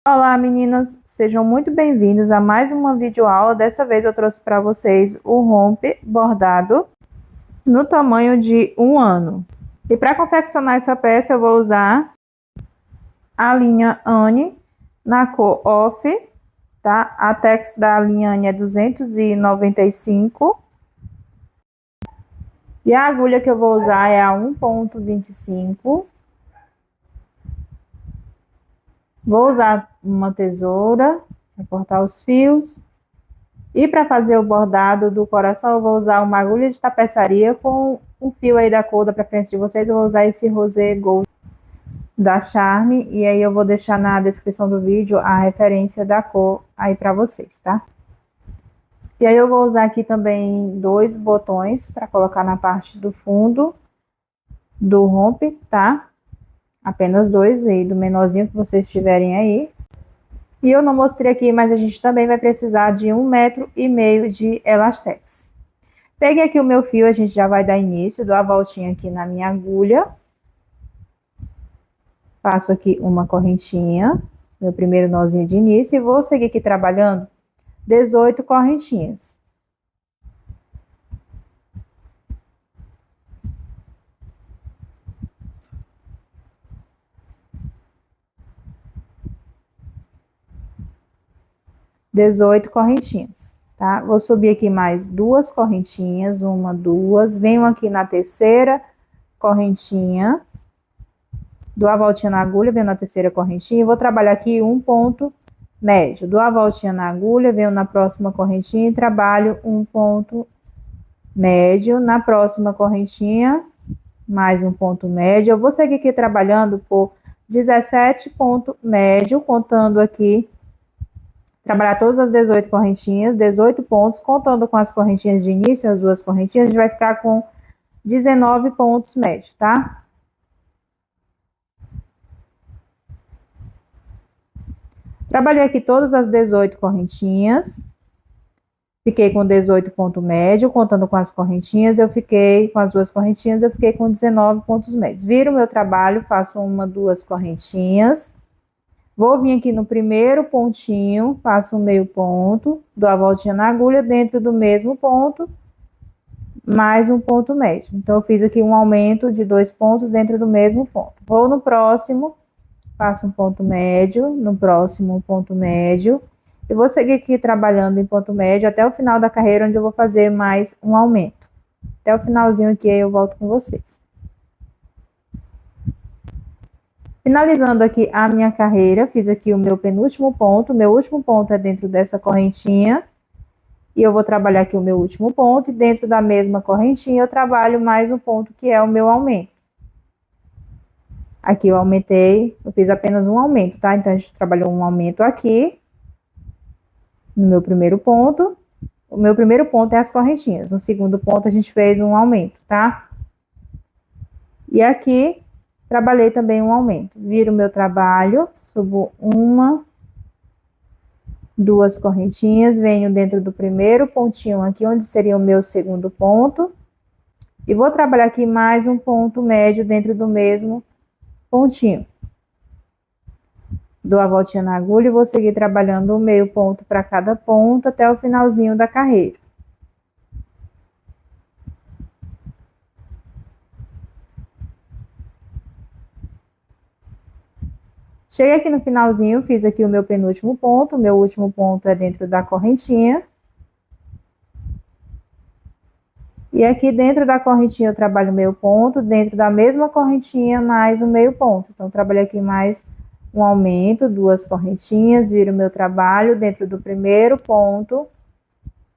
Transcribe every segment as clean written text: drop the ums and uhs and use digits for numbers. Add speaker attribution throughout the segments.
Speaker 1: Olá, meninas, sejam muito bem-vindas a mais uma videoaula. Dessa vez eu trouxe para vocês o rompe bordado no tamanho de 1 ano. E para confeccionar essa peça eu vou usar a linha Anne na cor Off, tá? A tex da linha Anne é 295. E a agulha que eu vou usar é a 1,25. Vou usar uma tesoura para cortar os fios. E para fazer o bordado do coração, eu vou usar uma agulha de tapeçaria com um fio aí da cor da preferência de vocês. Eu vou usar esse rosé gold da Charme. E aí eu vou deixar na descrição do vídeo a referência da cor aí para vocês, tá? E aí eu vou usar aqui também 2 botões para colocar na parte do fundo do rompe, tá? Apenas 2 aí, do menorzinho que vocês tiverem aí. E eu não mostrei aqui, mas a gente também vai precisar de 1,5 m de elastex. Peguei aqui o meu fio, a gente já vai dar início, dou a voltinha aqui na minha agulha. Passo aqui uma correntinha, meu primeiro nozinho de início, e vou seguir aqui trabalhando 18 correntinhas. Tá? Vou subir aqui mais 2 correntinhas, 1, 2, venho aqui na terceira correntinha, dou a voltinha na agulha, venho na terceira correntinha e vou trabalhar aqui um ponto médio. Dou a voltinha na agulha, venho na próxima correntinha e trabalho um ponto médio. Na próxima correntinha, mais um ponto médio. Eu vou seguir aqui trabalhando por 17 ponto médio, contando aqui, trabalhar todas as 18 correntinhas, 18 pontos, contando com as correntinhas de início, as 2 correntinhas, a gente vai ficar com 19 pontos médios, tá? Trabalhei aqui todas as 18 correntinhas, fiquei com 18 ponto médio, contando com as correntinhas, eu fiquei com as 2 correntinhas, eu fiquei com 19 pontos médios. Viro o meu trabalho, faço 1, 2 correntinhas, vou vir aqui no primeiro pontinho, faço um meio ponto, dou a voltinha na agulha, dentro do mesmo ponto, mais um ponto médio. Então, eu fiz aqui um aumento de 2 pontos dentro do mesmo ponto. Vou no próximo, faço um ponto médio, no próximo um ponto médio, e vou seguir aqui trabalhando em ponto médio até o final da carreira, onde eu vou fazer mais um aumento. Até o finalzinho aqui, aí eu volto com vocês. Finalizando aqui a minha carreira, fiz aqui o meu penúltimo ponto, meu último ponto é dentro dessa correntinha, e eu vou trabalhar aqui o meu último ponto, e dentro da mesma correntinha eu trabalho mais um ponto que é o meu aumento. Aqui eu aumentei, eu fiz apenas um aumento, tá? Então, a gente trabalhou um aumento aqui, no meu primeiro ponto. O meu primeiro ponto é as correntinhas. No segundo ponto, a gente fez um aumento, tá? E aqui, trabalhei também um aumento. Viro o meu trabalho, subo 1, 2 correntinhas, venho dentro do primeiro pontinho aqui, onde seria o meu segundo ponto. E vou trabalhar aqui mais um ponto médio dentro do mesmo pontinho. Dou a voltinha na agulha e vou seguir trabalhando um meio ponto para cada ponto até o finalzinho da carreira. Cheguei aqui no finalzinho, fiz aqui o meu penúltimo ponto, o meu último ponto é dentro da correntinha. E aqui dentro da correntinha eu trabalho meio ponto, dentro da mesma correntinha mais um meio ponto. Então, trabalhei aqui mais um aumento, 2 correntinhas, viro o meu trabalho, dentro do primeiro ponto,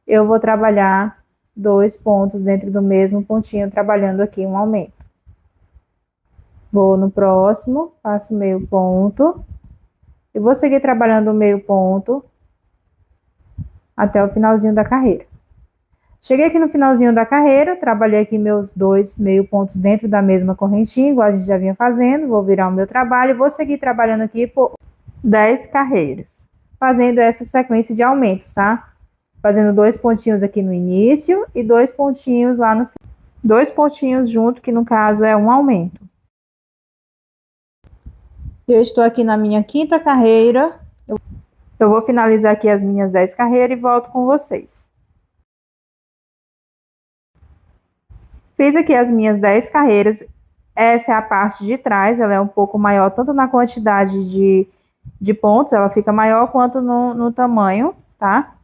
Speaker 1: eu vou trabalhar 2 pontos dentro do mesmo pontinho, trabalhando aqui um aumento. Vou no próximo, faço meio ponto, e vou seguir trabalhando o meio ponto até o finalzinho da carreira. Cheguei aqui no finalzinho da carreira, trabalhei aqui meus 2 meio pontos dentro da mesma correntinha, igual a gente já vinha fazendo, vou virar o meu trabalho e vou seguir trabalhando aqui por 10 carreiras, fazendo essa sequência de aumentos, tá? Fazendo 2 pontinhos aqui no início e 2 pontinhos lá no fim. 2 pontinhos junto, que no caso é um aumento. Eu estou aqui na minha 5ª carreira, Eu vou finalizar aqui as minhas 10 carreiras e volto com vocês. Fiz aqui as minhas 10 carreiras. Essa é a parte de trás, ela é um pouco maior, tanto na quantidade de pontos, ela fica maior, quanto no tamanho, tá?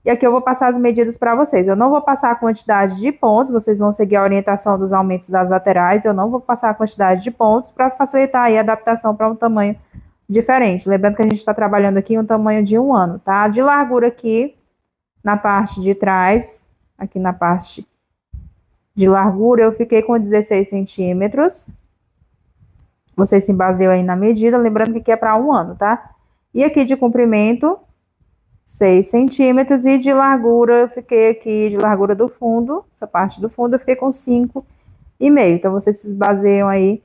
Speaker 1: E aqui eu vou passar as medidas para vocês. Eu não vou passar a quantidade de pontos, vocês vão seguir a orientação dos aumentos das laterais. Eu não vou passar a quantidade de pontos para facilitar aí a adaptação para um tamanho diferente. Lembrando que a gente está trabalhando aqui um tamanho de 1 ano, tá? De largura aqui na parte de trás, aqui na parte de largura, eu fiquei com 16 centímetros. Vocês se baseiam aí na medida, lembrando que aqui é para 1 ano, tá? E aqui de comprimento, 6 centímetros, e de largura, eu fiquei aqui, de largura do fundo, essa parte do fundo, eu fiquei com 5,5. Então, vocês se baseiam aí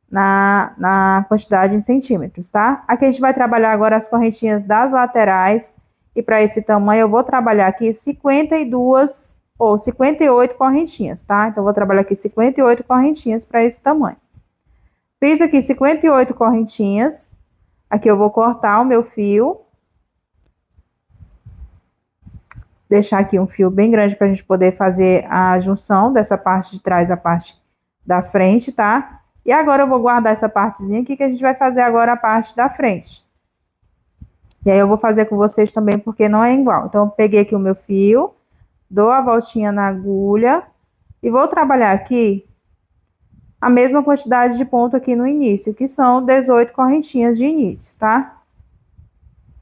Speaker 1: na quantidade em centímetros, tá? Aqui a gente vai trabalhar agora as correntinhas das laterais, e para esse tamanho eu vou trabalhar aqui 52 ou 58 correntinhas, tá? Então, eu vou trabalhar aqui 58 correntinhas para esse tamanho. Fiz aqui 58 correntinhas, aqui eu vou cortar o meu fio, deixar aqui um fio bem grande para a gente poder fazer a junção dessa parte de trás à parte da frente, tá? E agora eu vou guardar essa partezinha aqui, que a gente vai fazer agora a parte da frente. E aí eu vou fazer com vocês também, porque não é igual. Então, eu peguei aqui o meu fio, dou a voltinha na agulha e vou trabalhar aqui a mesma quantidade de ponto aqui no início, que são 18 correntinhas de início, tá?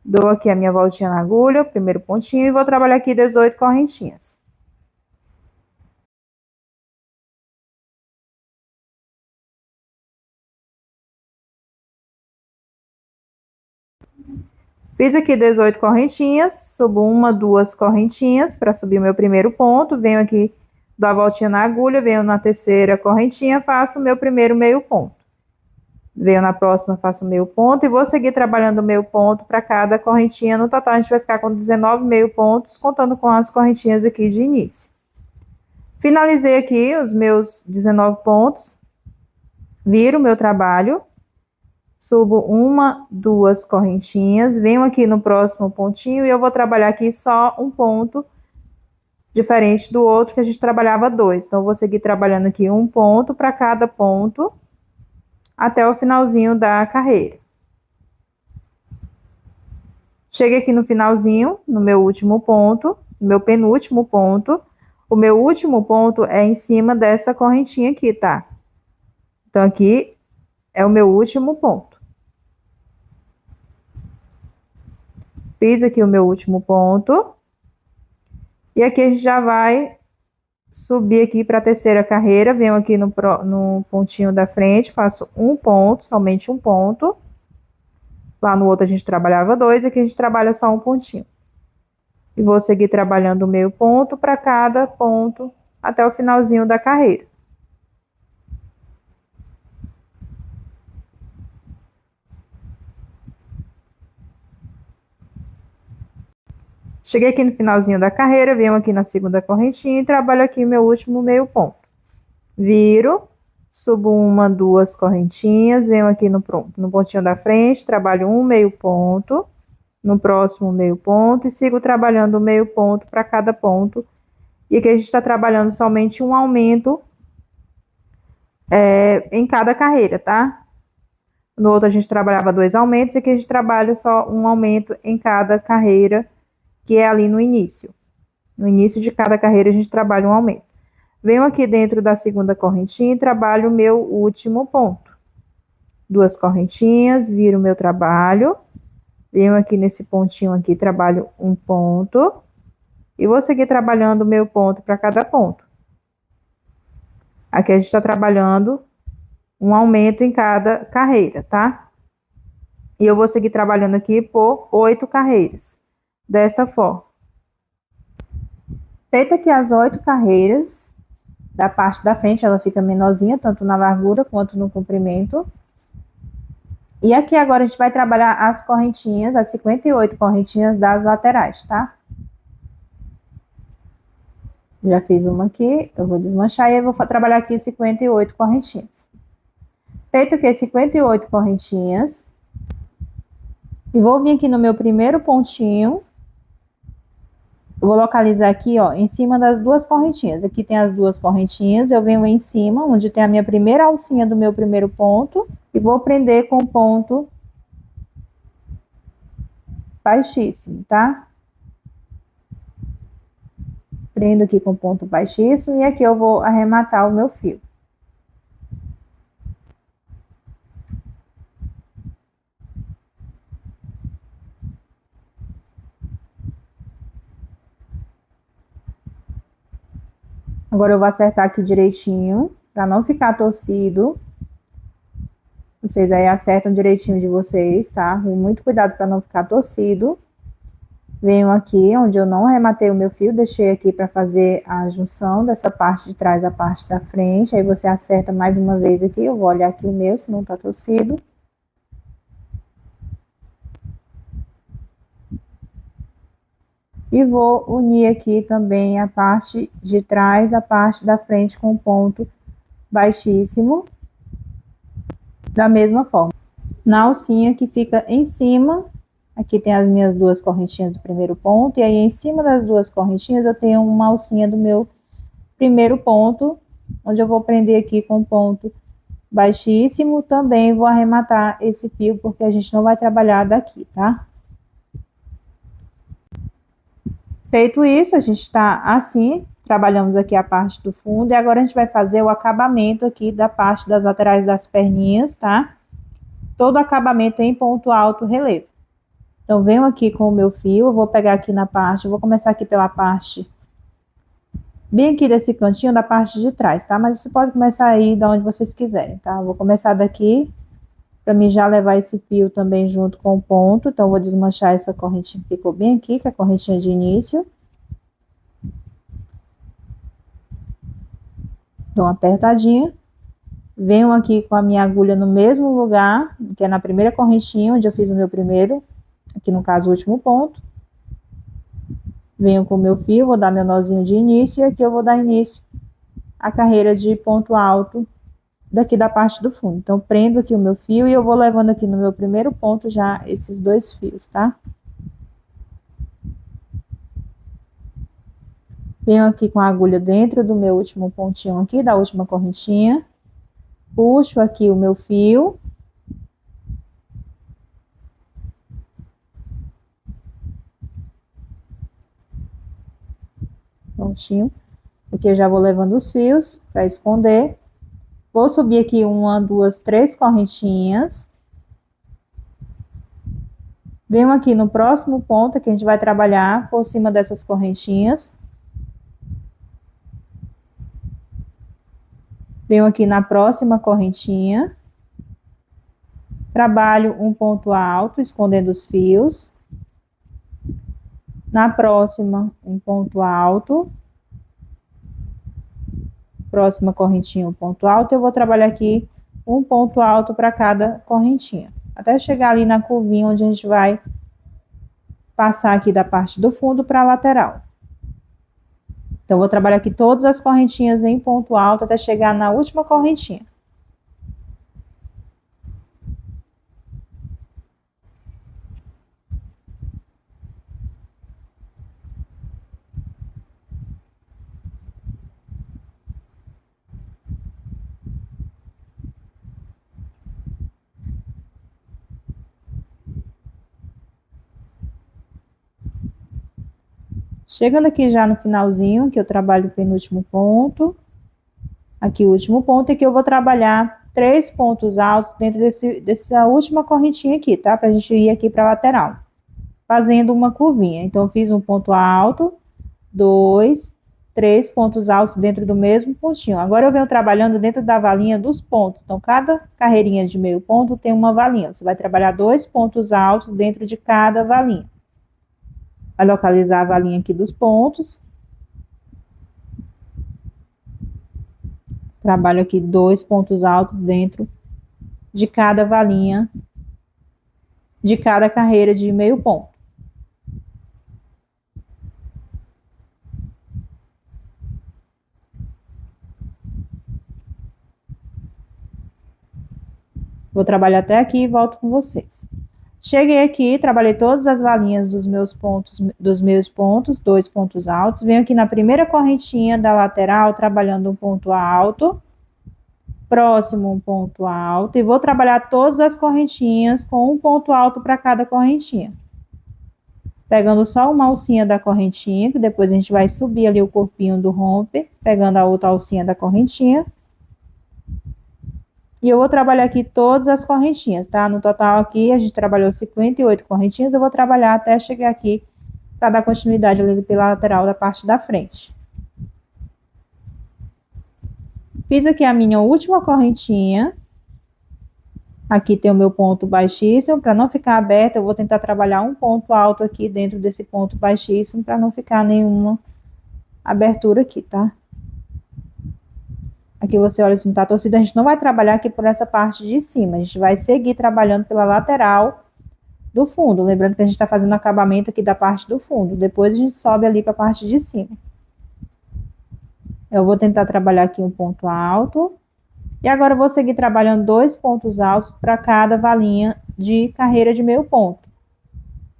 Speaker 1: Dou aqui a minha voltinha na agulha, primeiro pontinho, e vou trabalhar aqui 18 correntinhas. Fiz aqui 18 correntinhas, subo 1, 2 correntinhas para subir o meu primeiro ponto, venho aqui, dou a voltinha na agulha, venho na terceira correntinha, faço o meu primeiro meio ponto. Venho na próxima, faço meio ponto e vou seguir trabalhando o meio ponto para cada correntinha. No total, a gente vai ficar com 19 meio pontos, contando com as correntinhas aqui de início. Finalizei aqui os meus 19 pontos, viro o meu trabalho, subo 1, 2 correntinhas, venho aqui no próximo pontinho e eu vou trabalhar aqui só um ponto, diferente do outro que a gente trabalhava 2. Então, eu vou seguir trabalhando aqui um ponto para cada ponto, até o finalzinho da carreira. Cheguei aqui no finalzinho, no meu último ponto, no meu penúltimo ponto. O meu último ponto é em cima dessa correntinha aqui, tá? Então, aqui é o meu último ponto. Fiz aqui o meu último ponto. E aqui a gente já vai subir aqui para a terceira carreira. Venho aqui no pontinho da frente, faço um ponto, somente um ponto. Lá no outro a gente trabalhava 2, aqui a gente trabalha só um pontinho. E vou seguir trabalhando o meio ponto para cada ponto até o finalzinho da carreira. Cheguei aqui no finalzinho da carreira, venho aqui na segunda correntinha e trabalho aqui meu último meio ponto. Viro, subo 1, 2 correntinhas, venho aqui no pontinho da frente, trabalho um meio ponto, no próximo meio ponto e sigo trabalhando o meio ponto para cada ponto. E aqui a gente está trabalhando somente um aumento em cada carreira, tá? No outro a gente trabalhava 2 aumentos, e aqui a gente trabalha só um aumento em cada carreira, que é ali no início. No início de cada carreira a gente trabalha um aumento. Venho aqui dentro da segunda correntinha e trabalho o meu último ponto. 2 correntinhas, viro o meu trabalho. Venho aqui nesse pontinho aqui, trabalho um ponto. E vou seguir trabalhando o meu ponto para cada ponto. Aqui a gente está trabalhando um aumento em cada carreira, tá? E eu vou seguir trabalhando aqui por 8 carreiras. Desta forma. Feita aqui as 8 carreiras, da parte da frente ela fica menorzinha, tanto na largura quanto no comprimento. E aqui agora a gente vai trabalhar as correntinhas, as 58 correntinhas das laterais, tá? Já fiz uma aqui, eu vou desmanchar e eu vou trabalhar aqui 58 correntinhas. Feito aqui 58 correntinhas, E vou vir aqui no meu primeiro pontinho. Eu vou localizar aqui, ó, em cima das duas correntinhas. Aqui tem as duas correntinhas, eu venho em cima, onde tem a minha primeira alcinha do meu primeiro ponto, e vou prender com ponto baixíssimo, tá? Prendo aqui com ponto baixíssimo, e aqui eu vou arrematar o meu fio. Agora eu vou acertar aqui direitinho, para não ficar torcido. Vocês aí acertam direitinho de vocês, tá? Muito cuidado para não ficar torcido. Venho aqui onde eu não arrematei o meu fio, deixei aqui para fazer a junção dessa parte de trás à parte da frente. Aí você acerta mais uma vez aqui, eu vou olhar aqui o meu, se não tá torcido. E vou unir aqui também a parte de trás, a parte da frente com ponto baixíssimo, da mesma forma. Na alcinha que fica em cima, aqui tem as minhas duas correntinhas do primeiro ponto, e aí em cima das duas correntinhas eu tenho uma alcinha do meu primeiro ponto, onde eu vou prender aqui com ponto baixíssimo. Também vou arrematar esse fio, porque a gente não vai trabalhar daqui, tá? Feito isso, a gente está assim, trabalhamos aqui a parte do fundo, e agora a gente vai fazer o acabamento aqui da parte das laterais das perninhas, tá? Todo acabamento em ponto alto relevo. Então, venho aqui com o meu fio, eu vou pegar aqui na parte, eu vou começar aqui pela parte, bem aqui desse cantinho da parte de trás, tá? Mas você pode começar aí de onde vocês quiserem, tá? Eu vou começar daqui, para mim já levar esse fio também junto com o ponto. Então, vou desmanchar essa correntinha que ficou bem aqui, que é a correntinha de início. Dou uma apertadinha. Venho aqui com a minha agulha no mesmo lugar, que é na primeira correntinha, onde eu fiz o meu primeiro, aqui no caso o último ponto. Venho com o meu fio, vou dar meu nozinho de início, e aqui eu vou dar início à carreira de ponto alto daqui da parte do fundo. Então, prendo aqui o meu fio e eu vou levando aqui no meu primeiro ponto já esses dois fios, tá? Venho aqui com a agulha dentro do meu último pontinho aqui, da última correntinha. Puxo aqui o meu fio. Prontinho. Aqui eu já vou levando os fios para esconder. Vou subir aqui uma, duas, três correntinhas. Venho aqui no próximo ponto que a gente vai trabalhar por cima dessas correntinhas. Venho aqui na próxima correntinha. Trabalho um ponto alto, escondendo os fios. Na próxima, um ponto alto. Próxima correntinha, um ponto alto. Eu vou trabalhar aqui um ponto alto para cada correntinha, até chegar ali na curvinha onde a gente vai passar aqui da parte do fundo para a lateral. Então, vou trabalhar aqui todas as correntinhas em ponto alto até chegar na última correntinha. Chegando aqui já no finalzinho, que eu trabalho o penúltimo ponto, aqui o último ponto, é que eu vou trabalhar 3 pontos altos dentro dessa última correntinha aqui, tá? Pra gente ir aqui pra lateral, fazendo uma curvinha. Então, eu fiz um ponto alto, 2, 3 pontos altos dentro do mesmo pontinho. Agora, eu venho trabalhando dentro da valinha dos pontos. Então, cada carreirinha de meio ponto tem uma valinha. Você vai trabalhar 2 pontos altos dentro de cada valinha. Vai localizar a valinha aqui dos pontos. Trabalho aqui 2 pontos altos dentro de cada valinha, de cada carreira de meio ponto. Vou trabalhar até aqui e volto com vocês. Cheguei aqui, trabalhei todas as valinhas dos meus pontos, 2 pontos altos. Venho aqui na primeira correntinha da lateral, trabalhando um ponto alto. Próximo, um ponto alto. E vou trabalhar todas as correntinhas com um ponto alto para cada correntinha. Pegando só uma alcinha da correntinha, que depois a gente vai subir ali o corpinho do romper, pegando a outra alcinha da correntinha. E eu vou trabalhar aqui todas as correntinhas, tá? No total aqui, a gente trabalhou 58 correntinhas, eu vou trabalhar até chegar aqui para dar continuidade ali pela lateral da parte da frente. Fiz aqui a minha última correntinha. Aqui tem o meu ponto baixíssimo, para não ficar aberto, eu vou tentar trabalhar um ponto alto aqui dentro desse ponto baixíssimo, para não ficar nenhuma abertura aqui, tá? Aqui você olha se não tá torcido, a gente não vai trabalhar aqui por essa parte de cima, a gente vai seguir trabalhando pela lateral do fundo, lembrando que a gente tá fazendo acabamento aqui da parte do fundo, depois a gente sobe ali para a parte de cima. Eu vou tentar trabalhar aqui um ponto alto, e agora eu vou seguir trabalhando 2 pontos altos para cada valinha de carreira de meio ponto,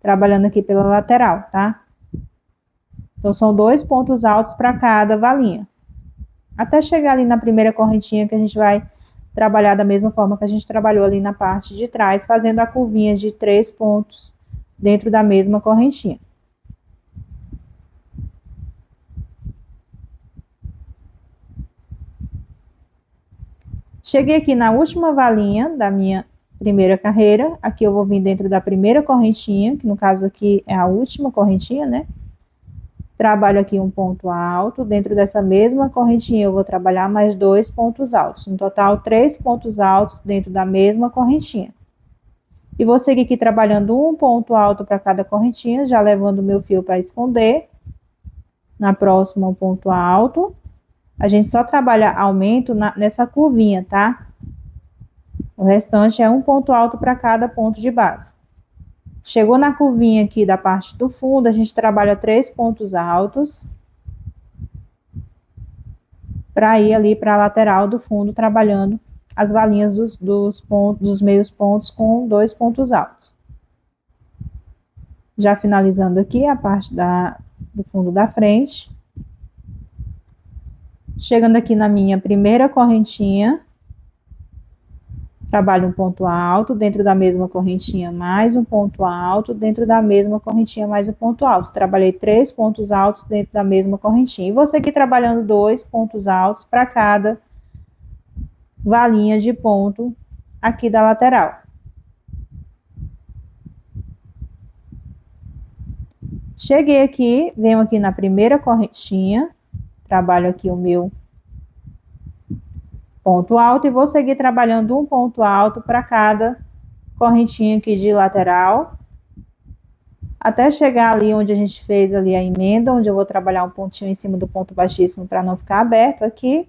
Speaker 1: trabalhando aqui pela lateral, tá? Então, são 2 pontos altos para cada valinha. Até chegar ali na primeira correntinha, que a gente vai trabalhar da mesma forma que a gente trabalhou ali na parte de trás, fazendo a curvinha de 3 pontos dentro da mesma correntinha. Cheguei aqui na última valinha da minha primeira carreira, aqui eu vou vir dentro da primeira correntinha, que no caso aqui é a última correntinha, né? Trabalho aqui um ponto alto, dentro dessa mesma correntinha eu vou trabalhar mais 2 pontos altos, no total 3 pontos altos dentro da mesma correntinha. E vou seguir aqui trabalhando um ponto alto para cada correntinha, já levando o meu fio para esconder. Na próxima, um ponto alto. A gente só trabalha aumento nessa curvinha, tá? O restante é um ponto alto para cada ponto de base. Chegou na curvinha aqui da parte do fundo, a gente trabalha 3 pontos altos para ir ali para a lateral do fundo, trabalhando as valinhas dos meios pontos com 2 pontos altos. Já finalizando aqui a parte do fundo da frente. Chegando aqui na minha primeira correntinha, trabalho um ponto alto, dentro da mesma correntinha mais um ponto alto, dentro da mesma correntinha mais um ponto alto. Trabalhei 3 pontos altos dentro da mesma correntinha. E vou seguir trabalhando 2 pontos altos para cada valinha de ponto aqui da lateral. Cheguei aqui, venho aqui na primeira correntinha, trabalho aqui o meu ponto alto e vou seguir trabalhando um ponto alto para cada correntinha aqui de lateral, até chegar ali onde a gente fez ali a emenda, onde eu vou trabalhar um pontinho em cima do ponto baixíssimo para não ficar aberto aqui,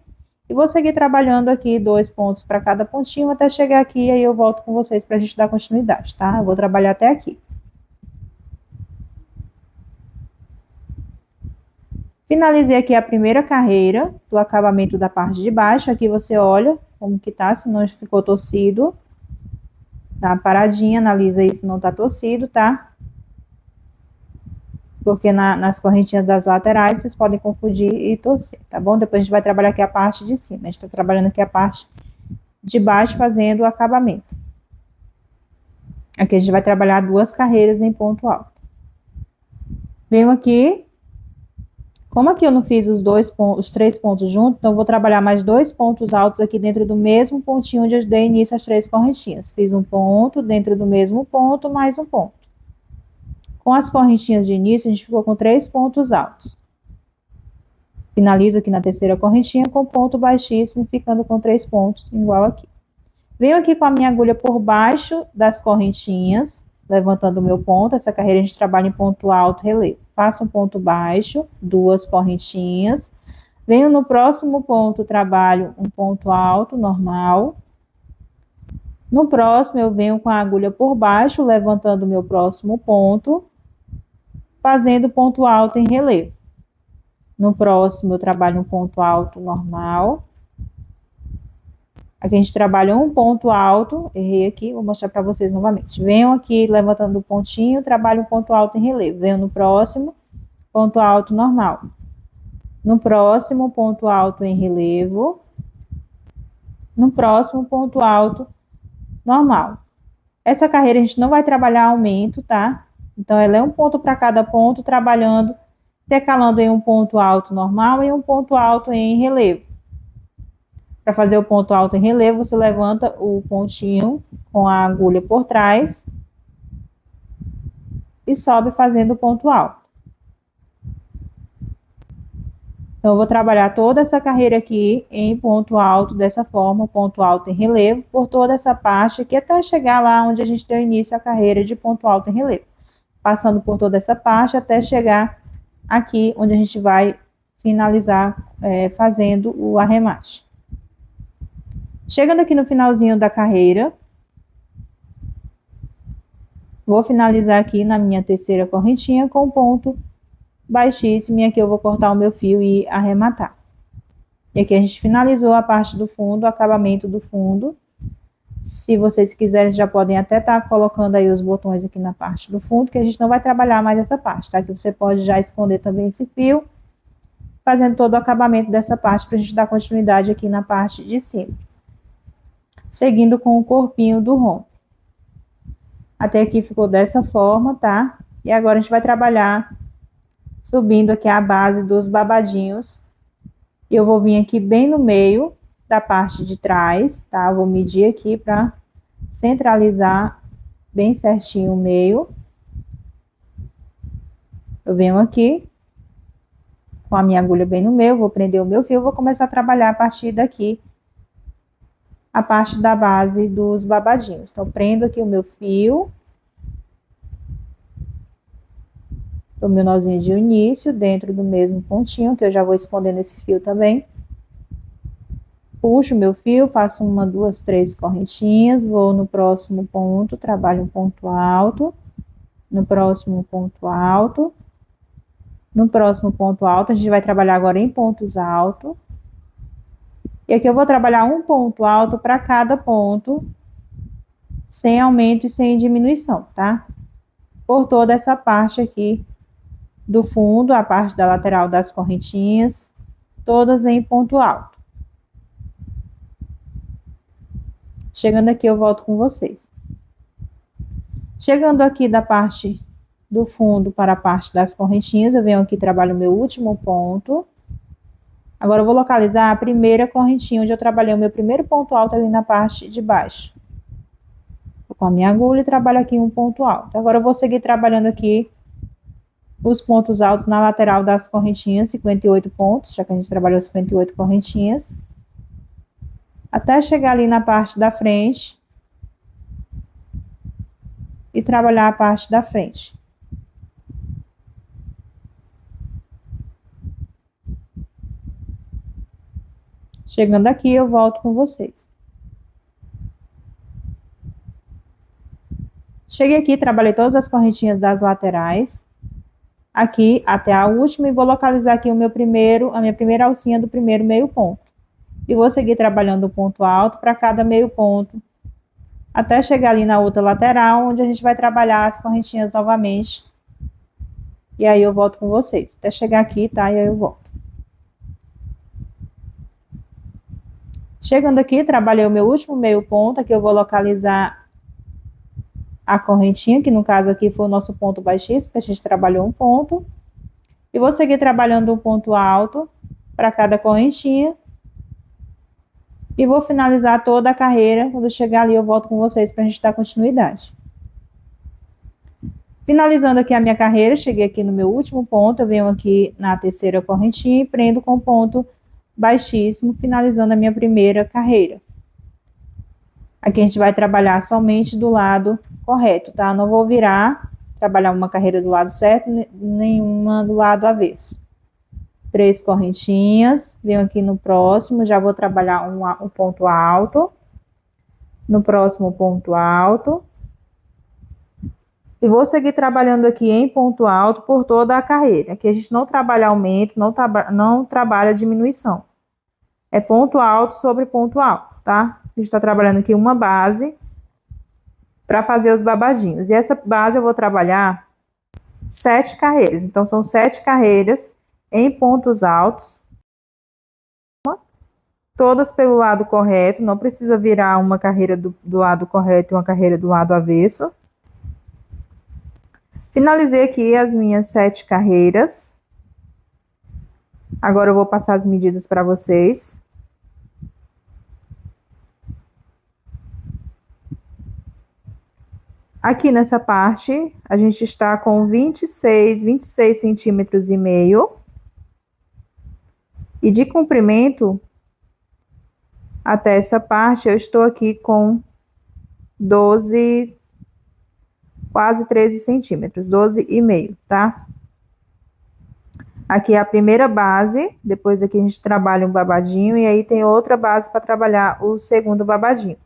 Speaker 1: e vou seguir trabalhando aqui 2 pontos para cada pontinho até chegar aqui, e aí eu volto com vocês para a gente dar continuidade, tá? Eu vou trabalhar até aqui. Finalizei aqui a primeira carreira do acabamento da parte de baixo. Aqui você olha como que tá, se não ficou torcido. Tá paradinha, analisa aí se não tá torcido, tá? Porque nas correntinhas das laterais vocês podem confundir e torcer, tá bom? Depois a gente vai trabalhar aqui a parte de cima. A gente tá trabalhando aqui a parte de baixo, fazendo o acabamento. Aqui a gente vai trabalhar 2 carreiras em ponto alto. Venho aqui. Como aqui eu não fiz os 3 pontos juntos, então eu vou trabalhar mais 2 pontos altos aqui dentro do mesmo pontinho onde eu dei início às 3 correntinhas. Fiz um ponto dentro do mesmo ponto, mais um ponto. Com as correntinhas de início, a gente ficou com 3 pontos altos. Finalizo aqui na terceira correntinha com ponto baixíssimo, ficando com 3 pontos, igual aqui. Venho aqui com a minha agulha por baixo das correntinhas, levantando o meu ponto. Essa carreira a gente trabalha em ponto alto, relevo. Faço um ponto baixo, 2 correntinhas. Venho no próximo ponto, trabalho um ponto alto, normal. No próximo, eu venho com a agulha por baixo, levantando o meu próximo ponto, fazendo ponto alto em relevo. No próximo, eu trabalho um ponto alto, normal. Aqui a gente trabalha um ponto alto, errei aqui, vou mostrar para vocês novamente. Venho aqui levantando o pontinho, trabalho um ponto alto em relevo. Venho no próximo, ponto alto normal. No próximo, ponto alto em relevo. No próximo, ponto alto normal. Essa carreira a gente não vai trabalhar aumento, tá? Então, ela é um ponto para cada ponto, trabalhando, intercalando em um ponto alto normal e um ponto alto em relevo. Para fazer o ponto alto em relevo, você levanta o pontinho com a agulha por trás e sobe fazendo o ponto alto. Então, eu vou trabalhar toda essa carreira aqui em ponto alto dessa forma, ponto alto em relevo, por toda essa parte aqui, até chegar lá onde a gente deu início à carreira de ponto alto em relevo. Passando por toda essa parte até chegar aqui, onde a gente vai finalizar fazendo o arremate. Chegando aqui no finalzinho da carreira, vou finalizar aqui na minha terceira correntinha com ponto baixíssimo, e aqui eu vou cortar o meu fio e arrematar. E aqui a gente finalizou a parte do fundo, o acabamento do fundo. Se vocês quiserem, já podem até estar colocando aí os botões aqui na parte do fundo, que a gente não vai trabalhar mais essa parte, tá? Que você pode já esconder também esse fio, fazendo todo o acabamento dessa parte, para a gente dar continuidade aqui na parte de cima. Seguindo com o corpinho do rombo. Até aqui ficou dessa forma, tá? E agora a gente vai trabalhar subindo aqui a base dos babadinhos. E eu vou vir aqui bem no meio da parte de trás, tá? Eu vou medir aqui para centralizar bem certinho o meio. Eu venho aqui com a minha agulha bem no meio, vou prender o meu fio, vou começar a trabalhar a partir daqui a parte da base dos babadinhos. Então, prendo aqui o meu fio, o meu nozinho de início, dentro do mesmo pontinho, que eu já vou escondendo esse fio também. Puxo o meu fio, faço uma, duas, três correntinhas, vou no próximo ponto, trabalho um ponto alto, no próximo ponto alto, no próximo ponto alto, a gente vai trabalhar agora em pontos altos. E aqui eu vou trabalhar um ponto alto para cada ponto, sem aumento e sem diminuição, tá? Por toda essa parte aqui do fundo, a parte da lateral das correntinhas, todas em ponto alto. Chegando aqui, eu volto com vocês. Chegando aqui da parte do fundo para a parte das correntinhas, eu venho aqui e trabalho o meu último ponto. Agora, eu vou localizar a primeira correntinha, onde eu trabalhei o meu primeiro ponto alto ali na parte de baixo. Vou com a minha agulha e trabalho aqui um ponto alto. Agora, eu vou seguir trabalhando aqui os pontos altos na lateral das correntinhas, 58 pontos, já que a gente trabalhou 58 correntinhas. Até chegar ali na parte da frente. E trabalhar a parte da frente. Chegando aqui, eu volto com vocês. Cheguei aqui, trabalhei todas as correntinhas das laterais. Aqui até a última, e vou localizar aqui a minha primeira alcinha do primeiro meio ponto. E vou seguir trabalhando o ponto alto para cada meio ponto, até chegar ali na outra lateral, onde a gente vai trabalhar as correntinhas novamente. E aí eu volto com vocês, até chegar aqui, tá? E aí eu volto. Chegando aqui, trabalhei o meu último meio ponto, aqui eu vou localizar a correntinha, que no caso aqui foi o nosso ponto baixíssimo, porque a gente trabalhou um ponto. E vou seguir trabalhando um ponto alto para cada correntinha. E vou finalizar toda a carreira. Quando eu chegar ali, eu volto com vocês para a gente dar continuidade. Finalizando aqui a minha carreira, cheguei aqui no meu último ponto, eu venho aqui na terceira correntinha e prendo com ponto baixíssimo, finalizando a minha primeira carreira. Aqui a gente vai trabalhar somente do lado correto, tá? Não vou virar, trabalhar uma carreira do lado certo, nenhuma do lado avesso. 3 correntinhas, venho aqui no próximo, já vou trabalhar um ponto alto, no próximo ponto alto, e vou seguir trabalhando aqui em ponto alto por toda a carreira. Aqui a gente não trabalha aumento, não trabalha diminuição. É ponto alto sobre ponto alto, tá? A gente está trabalhando aqui uma base para fazer os babadinhos. E essa base eu vou trabalhar 7 carreiras. Então, são 7 carreiras em pontos altos, todas pelo lado correto. Não precisa virar uma carreira do lado correto e uma carreira do lado avesso. Finalizei aqui as minhas 7 carreiras. Agora eu vou passar as medidas para vocês. Aqui nessa parte, a gente está com 26 centímetros e meio. E de comprimento, até essa parte, eu estou aqui com 12, quase 13 centímetros, 12,5, tá? Aqui é a primeira base, depois aqui a gente trabalha um babadinho, e aí tem outra base para trabalhar o segundo babadinho.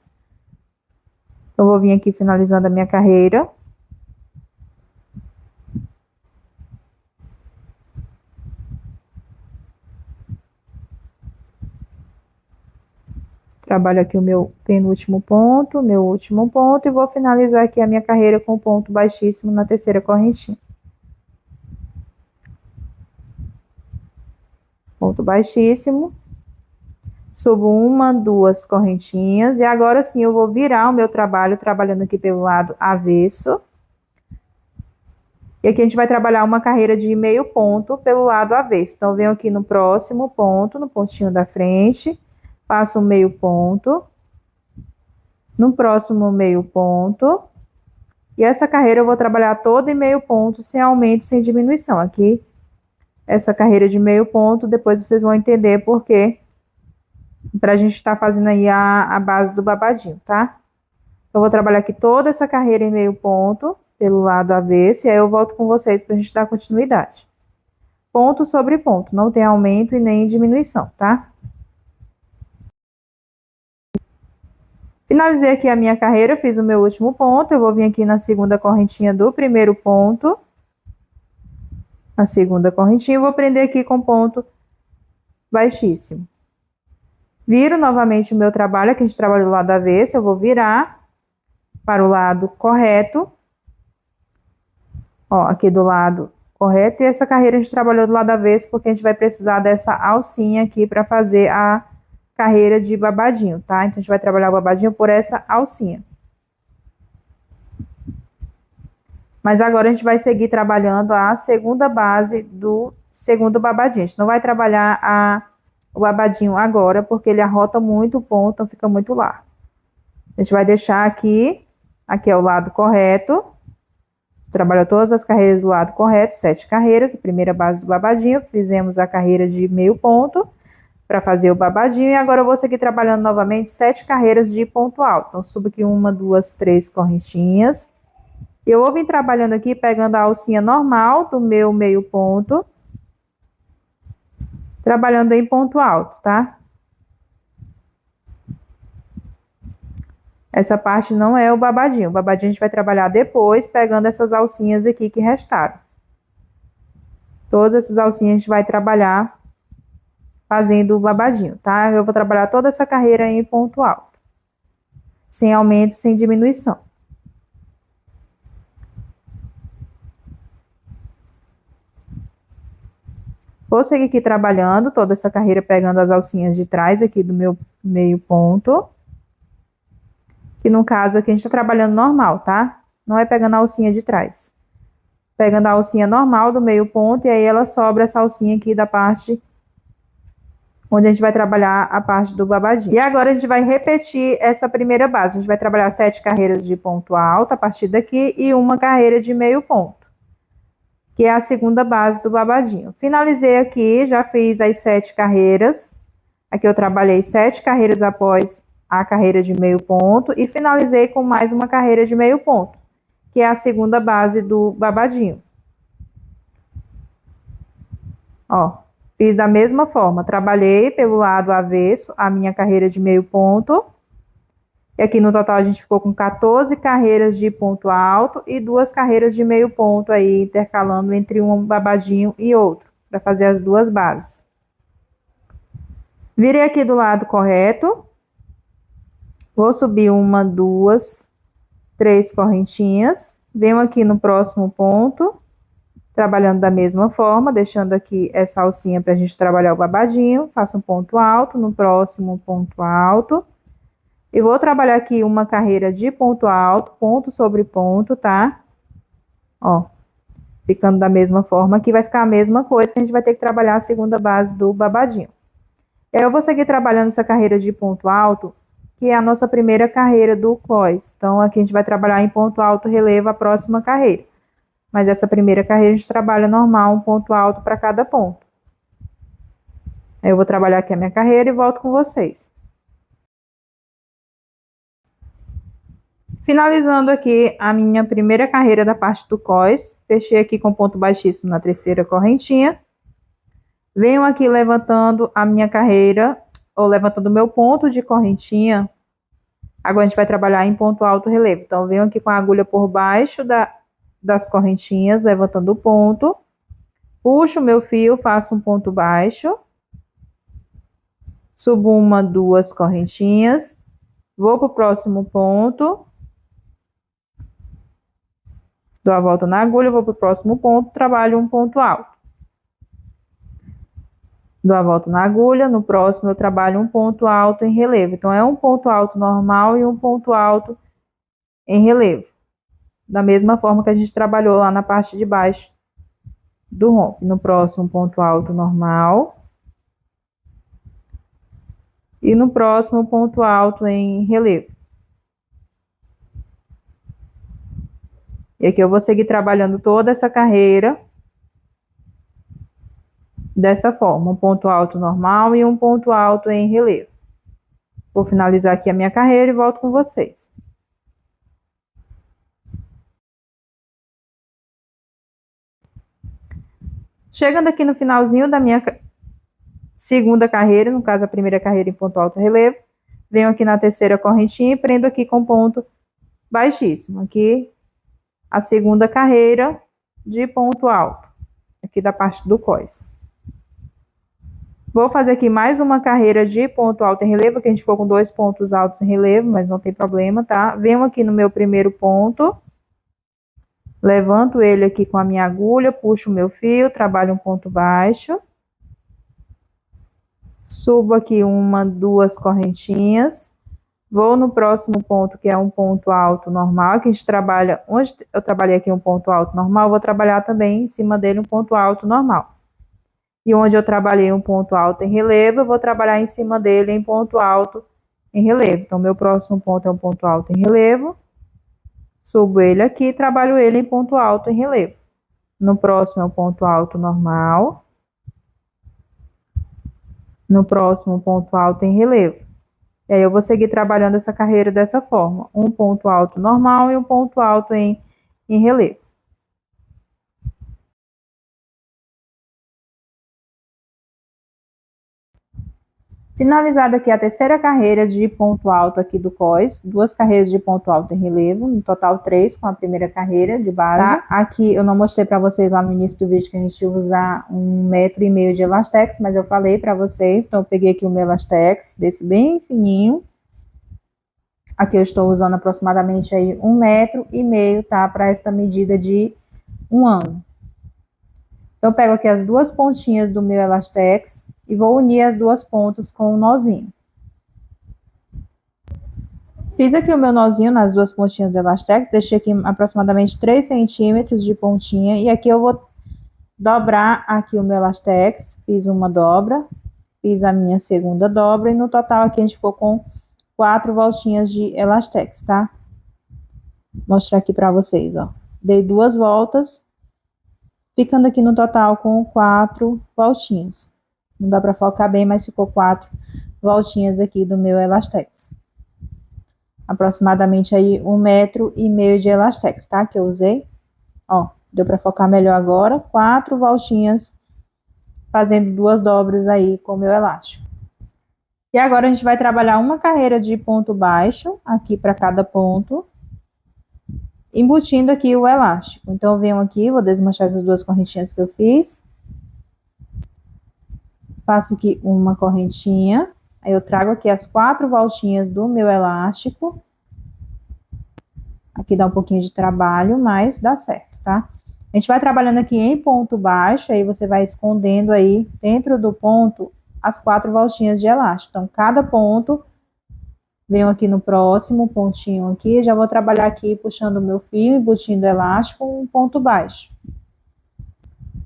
Speaker 1: Eu vou vir aqui finalizando a minha carreira. Trabalho aqui o meu penúltimo ponto, meu último ponto, e vou finalizar aqui a minha carreira com ponto baixíssimo na terceira correntinha. Ponto baixíssimo. Subo uma, 2 correntinhas, e agora sim eu vou virar o meu trabalho, trabalhando aqui pelo lado avesso. E aqui a gente vai trabalhar uma carreira de meio ponto pelo lado avesso. Então, eu venho aqui no próximo ponto, no pontinho da frente, passo um meio ponto, no próximo meio ponto, e essa carreira eu vou trabalhar toda em meio ponto, sem aumento, sem diminuição. Aqui, essa carreira de meio ponto, depois vocês vão entender por quê, para a gente estar fazendo aí a base do babadinho, tá? Eu vou trabalhar aqui toda essa carreira em meio ponto, pelo lado avesso, e aí eu volto com vocês para a gente dar continuidade. Ponto sobre ponto, não tem aumento e nem diminuição, tá? Finalizei aqui a minha carreira, fiz o meu último ponto, eu vou vir aqui na segunda correntinha do primeiro ponto, a segunda correntinha, eu vou prender aqui com ponto baixíssimo. Viro novamente o meu trabalho, aqui a gente trabalha do lado avesso, eu vou virar para o lado correto. Ó, aqui do lado correto, e essa carreira a gente trabalhou do lado avesso, porque a gente vai precisar dessa alcinha aqui para fazer a carreira de babadinho, tá? Então, a gente vai trabalhar o babadinho por essa alcinha. Mas agora a gente vai seguir trabalhando a segunda base do segundo babadinho. A gente não vai trabalhar o babadinho agora, porque ele arrota muito o ponto, então fica muito largo. A gente vai deixar aqui é o lado correto. Trabalhou todas as carreiras do lado correto, 7 carreiras, a primeira base do babadinho, fizemos a carreira de meio ponto para fazer o babadinho, e agora eu vou seguir trabalhando novamente 7 carreiras de ponto alto. Então, subo aqui 1, 2, 3 correntinhas. Eu vou vir trabalhando aqui, pegando a alcinha normal do meu meio ponto, trabalhando em ponto alto, tá? Essa parte não é o babadinho. O babadinho a gente vai trabalhar depois, pegando essas alcinhas aqui que restaram. Todas essas alcinhas a gente vai trabalhar fazendo o babadinho, tá? Eu vou trabalhar toda essa carreira em ponto alto, sem aumento, sem diminuição. Vou seguir aqui trabalhando toda essa carreira, pegando as alcinhas de trás aqui do meu meio ponto. Que no caso aqui a gente tá trabalhando normal, tá? Não é pegando a alcinha de trás. Pegando a alcinha normal do meio ponto, e aí ela sobra essa alcinha aqui da parte onde a gente vai trabalhar a parte do babadinho. E agora a gente vai repetir essa primeira base. A gente vai trabalhar 7 carreiras de ponto alto a partir daqui e uma carreira de meio ponto, que é a segunda base do babadinho. Finalizei aqui, já fiz as 7 carreiras. Aqui eu trabalhei 7 carreiras após a carreira de meio ponto e finalizei com mais uma carreira de meio ponto, que é a segunda base do babadinho. Ó, fiz da mesma forma, trabalhei pelo lado avesso a minha carreira de meio ponto. E aqui no total a gente ficou com 14 carreiras de ponto alto e 2 carreiras de meio ponto aí, intercalando entre um babadinho e outro, para fazer as 2 bases. Virei aqui do lado correto, Vou subir uma, duas, três correntinhas. Venho aqui no próximo ponto, trabalhando da mesma forma, deixando aqui essa alcinha para a gente trabalhar o babadinho. Faço um ponto alto, no próximo ponto alto. E vou trabalhar aqui uma carreira de ponto alto, ponto sobre ponto, tá? Ó, ficando da mesma forma, aqui vai ficar a mesma coisa, que a gente vai ter que trabalhar a segunda base do babadinho. E aí eu vou seguir trabalhando essa carreira de ponto alto, que é a nossa primeira carreira do cós. Então, aqui a gente vai trabalhar em ponto alto relevo a próxima carreira. Mas essa primeira carreira a gente trabalha normal, um ponto alto para cada ponto. Aí eu vou trabalhar aqui a minha carreira e volto com vocês. Finalizando aqui a minha primeira carreira da parte do cós, fechei aqui com ponto baixíssimo na terceira correntinha. Venho aqui levantando a minha carreira, ou levantando o meu ponto de correntinha. Agora a gente vai trabalhar em ponto alto relevo. Então, venho aqui com a agulha por baixo das correntinhas, levantando o ponto. Puxo o meu fio, faço um ponto baixo. Subo uma, duas correntinhas. Vou para o próximo ponto. Dou a volta na agulha, vou para o próximo ponto, trabalho um ponto alto. Dou a volta na agulha, no próximo eu trabalho um ponto alto em relevo. Então, é um ponto alto normal e um ponto alto em relevo. Da mesma forma que a gente trabalhou lá na parte de baixo do rompe. No próximo, ponto alto normal. E no próximo, ponto alto em relevo. E aqui eu vou seguir trabalhando toda essa carreira dessa forma, um ponto alto normal e um ponto alto em relevo. Vou finalizar aqui a minha carreira e volto com vocês. Chegando aqui no finalzinho da minha segunda carreira, no caso a primeira carreira em ponto alto relevo, venho aqui na terceira correntinha e prendo aqui com ponto baixíssimo. Aqui a segunda carreira de ponto alto, aqui da parte do cós. Vou fazer aqui mais uma carreira de ponto alto em relevo, que a gente ficou com dois pontos altos em relevo, mas não tem problema, tá? Venho aqui no meu primeiro ponto, levanto ele aqui com a minha agulha, puxo o meu fio, trabalho um ponto baixo. Subo aqui uma, duas correntinhas. Vou no próximo ponto, que é um ponto alto normal, que a gente trabalha, onde eu trabalhei aqui um ponto alto normal, vou trabalhar também em cima dele um ponto alto normal. E onde eu trabalhei um ponto alto em relevo, eu vou trabalhar em cima dele em ponto alto em relevo. Então, meu próximo ponto é um ponto alto em relevo. Subo ele aqui e trabalho ele em ponto alto em relevo. No próximo é um ponto alto normal. No próximo, ponto alto em relevo. E aí eu vou seguir trabalhando essa carreira dessa forma. Um ponto alto normal e um ponto alto em relevo. Finalizada aqui a terceira carreira de ponto alto aqui do cós, duas carreiras de ponto alto em relevo, no total 3 com a primeira carreira de base. Tá? Aqui eu não mostrei para vocês lá no início do vídeo que a gente ia usar 1,5 m de elastex, mas eu falei para vocês, então eu peguei aqui o meu elastex, desse bem fininho. Aqui eu estou usando aproximadamente aí 1,5 m, tá? Para esta medida de 1 ano. Então, eu pego aqui as duas pontinhas do meu elastex e vou unir as duas pontas com um nozinho. Fiz aqui o meu nozinho nas duas pontinhas do elastex, deixei aqui aproximadamente 3 centímetros de pontinha. E aqui eu vou dobrar aqui o meu elastex, fiz uma dobra, fiz a minha segunda dobra e no total aqui a gente ficou com 4 voltinhas de elastex, tá? Vou mostrar aqui pra vocês, ó. Dei 2 voltas, ficando aqui no total com 4 voltinhas. Não dá pra focar bem, mas ficou 4 voltinhas aqui do meu elastex. Aproximadamente aí 1,5 m de elastex, tá? Que eu usei. Ó, deu pra focar melhor agora. 4 voltinhas, fazendo 2 dobras aí com o meu elástico. E agora a gente vai trabalhar uma carreira de ponto baixo, aqui para cada ponto, embutindo aqui o elástico. Então, eu venho aqui, vou desmanchar essas duas correntinhas que eu fiz. Faço aqui uma correntinha, Aí eu trago aqui as 4 voltinhas do meu elástico. Aqui dá um pouquinho de trabalho, mas dá certo, tá? A gente vai trabalhando aqui em ponto baixo, aí você vai escondendo aí dentro do ponto as 4 voltinhas de elástico. Então, cada ponto, venho aqui no próximo pontinho aqui, já vou trabalhar aqui puxando o meu fio, embutindo o elástico, um ponto baixo.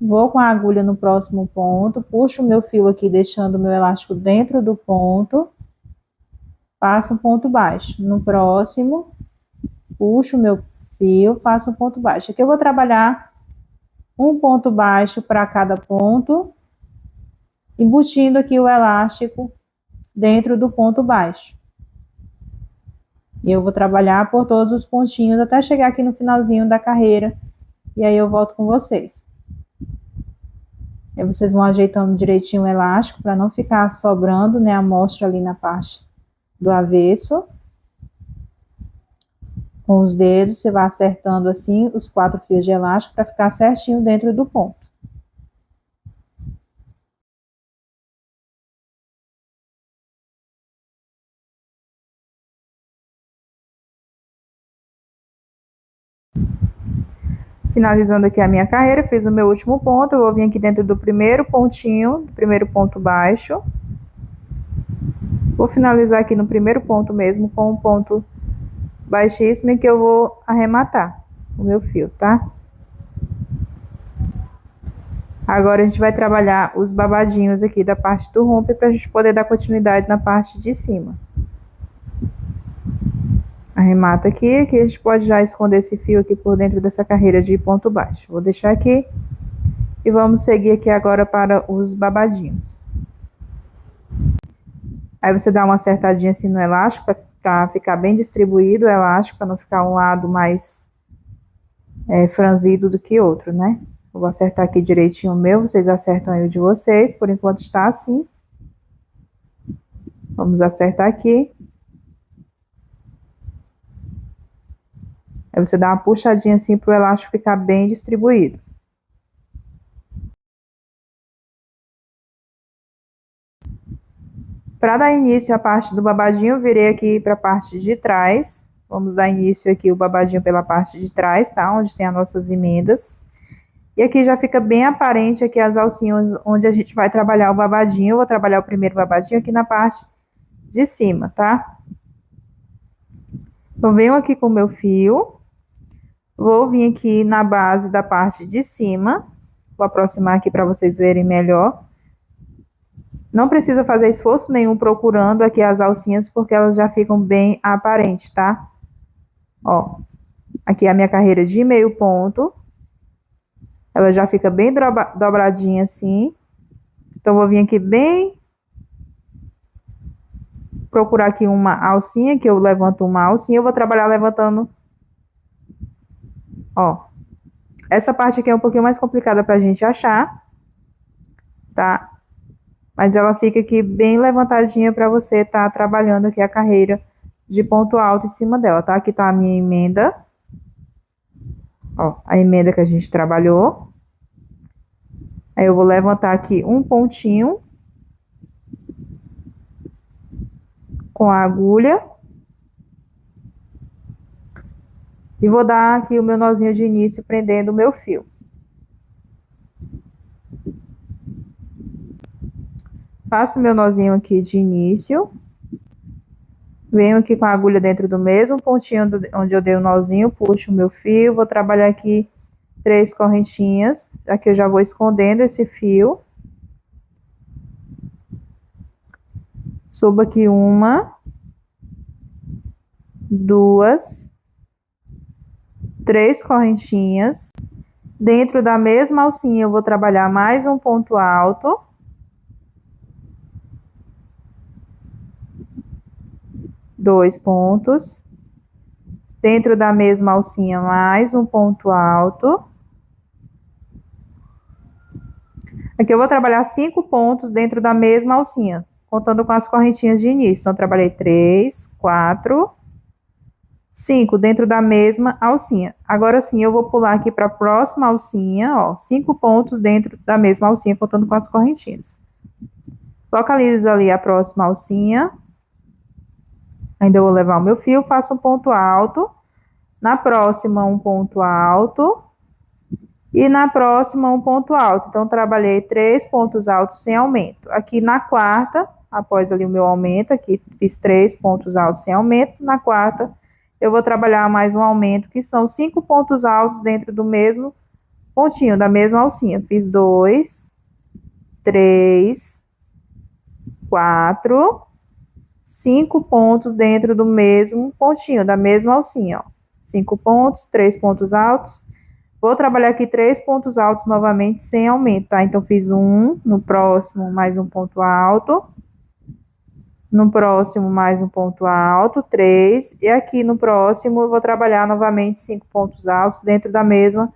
Speaker 1: Vou com a agulha no próximo ponto, puxo o meu fio aqui, deixando o meu elástico dentro do ponto, passo um ponto baixo. No próximo, puxo o meu fio, faço um ponto baixo. Aqui eu vou trabalhar um ponto baixo para cada ponto, embutindo aqui o elástico dentro do ponto baixo. E eu vou trabalhar por todos os pontinhos até chegar aqui no finalzinho da carreira, e aí eu volto com vocês. Aí vocês vão ajeitando direitinho o elástico para não ficar sobrando, né, a amostra ali na parte do avesso. Com os dedos, você vai acertando assim os 4 fios de elástico para ficar certinho dentro do ponto. Finalizando aqui a minha carreira, fiz o meu último ponto, eu vou vir aqui dentro do primeiro pontinho, do primeiro ponto baixo. Vou finalizar aqui no primeiro ponto mesmo, com um ponto baixíssimo, em que eu vou arrematar o meu fio, tá? Agora a gente vai trabalhar os babadinhos aqui da parte do rompe, pra gente poder dar continuidade na parte de cima. Arremata aqui, aqui a gente pode já esconder esse fio aqui por dentro dessa carreira de ponto baixo. Vou deixar aqui e vamos seguir aqui agora para os babadinhos. Aí você dá uma acertadinha assim no elástico para ficar bem distribuído o elástico, para não ficar um lado mais franzido do que outro, né? Eu vou acertar aqui direitinho o meu, vocês acertam aí o de vocês, por enquanto está assim. Vamos acertar aqui. Aí você dá uma puxadinha assim para o elástico ficar bem distribuído. Para dar início à parte do babadinho, eu virei aqui para a parte de trás. Vamos dar início aqui o babadinho pela parte de trás, tá? Onde tem as nossas emendas. E aqui já fica bem aparente aqui as alcinhas onde a gente vai trabalhar o babadinho. Eu vou trabalhar o primeiro babadinho aqui na parte de cima, tá? Então, venho aqui com o meu fio. Vou vir aqui na base da parte de cima. Vou aproximar aqui para vocês verem melhor. Não precisa fazer esforço nenhum procurando aqui as alcinhas, porque elas já ficam bem aparentes, tá? Ó, aqui é a minha carreira de meio ponto. Ela já fica bem dobradinha assim. Então, vou vir aqui bem... procurar aqui uma alcinha, que eu levanto uma alcinha. Eu vou trabalhar levantando... Ó, essa parte aqui é um pouquinho mais complicada pra gente achar, tá? Mas ela fica aqui bem levantadinha pra você tá trabalhando aqui a carreira de ponto alto em cima dela, tá? Aqui tá a minha emenda. Ó, a emenda que a gente trabalhou. Aí eu vou levantar aqui um pontinho com a agulha. E vou dar aqui o meu nozinho de início prendendo o meu fio. Faço o meu nozinho aqui de início. Venho aqui com a agulha dentro do mesmo pontinho onde eu dei o nozinho, puxo o meu fio, vou trabalhar aqui 3 correntinhas. Aqui eu já vou escondendo esse fio. Subo aqui 1, 2, 3 correntinhas. Dentro da mesma alcinha eu vou trabalhar mais um ponto alto. Dois pontos. Dentro da mesma alcinha mais um ponto alto. Aqui eu vou trabalhar 5 pontos dentro da mesma alcinha, contando com as correntinhas de início. Então, eu trabalhei 3, 4, 5 dentro da mesma alcinha. Agora sim, eu vou pular aqui para a próxima alcinha, ó, 5 pontos dentro da mesma alcinha, contando com as correntinhas. Localizo ali a próxima alcinha. Ainda vou levar o meu fio, faço um ponto alto. Na próxima, um ponto alto. E na próxima, um ponto alto. Então, trabalhei 3 pontos altos sem aumento. Aqui na quarta, após ali o meu aumento, aqui fiz 3 pontos altos sem aumento. Na quarta, eu vou trabalhar mais um aumento, que são 5 pontos altos dentro do mesmo pontinho, da mesma alcinha. Fiz 2, 3, 4, 5 pontos dentro do mesmo pontinho, da mesma alcinha, ó. 5 pontos, 3 pontos altos. Vou trabalhar aqui 3 pontos altos novamente, sem aumento, tá? Então, fiz um, no próximo, mais um ponto alto. No próximo, mais um ponto alto, 3. E aqui no próximo, eu vou trabalhar novamente 5 pontos altos dentro da mesma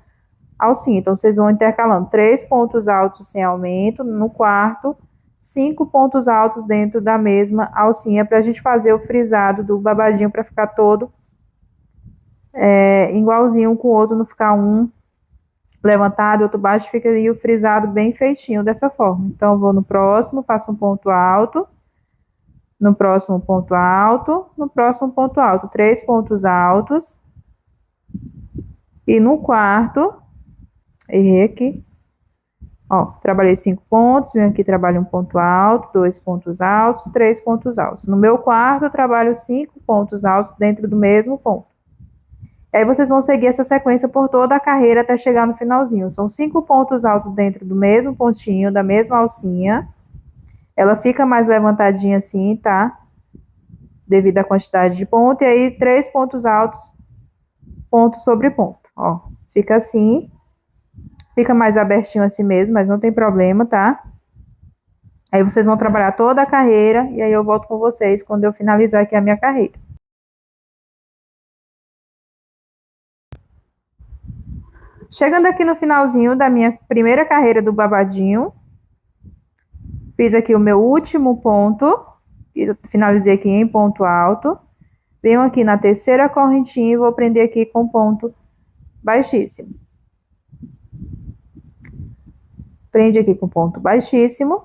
Speaker 1: alcinha. Então, vocês vão intercalando 3 pontos altos sem aumento. No quarto, 5 pontos altos dentro da mesma alcinha, para a gente fazer o frisado do babadinho, para ficar todo igualzinho um com o outro, não ficar um levantado, outro baixo, fica aí o frisado bem feitinho dessa forma. Então, vou no próximo, faço um ponto alto, no próximo ponto alto, no próximo ponto alto, 3 pontos altos, e no quarto, errei aqui, ó, trabalhei 5 pontos, venho aqui, trabalho um ponto alto, 2 pontos altos, 3 pontos altos. No meu quarto, eu trabalho 5 pontos altos dentro do mesmo ponto. Aí vocês vão seguir essa sequência por toda a carreira até chegar no finalzinho. São 5 pontos altos dentro do mesmo pontinho, da mesma alcinha. Ela fica mais levantadinha assim, tá? Devido à quantidade de ponto. E aí, 3 pontos altos, ponto sobre ponto. Ó, fica assim. Fica mais abertinho assim mesmo, mas não tem problema, tá? Aí vocês vão trabalhar toda a carreira. E aí eu volto com vocês quando eu finalizar aqui a minha carreira. Chegando aqui no finalzinho da minha primeira carreira do babadinho, fiz aqui o meu último ponto, finalizei aqui em ponto alto, venho aqui na terceira correntinha e vou prender aqui com ponto baixíssimo. Prende aqui com ponto baixíssimo.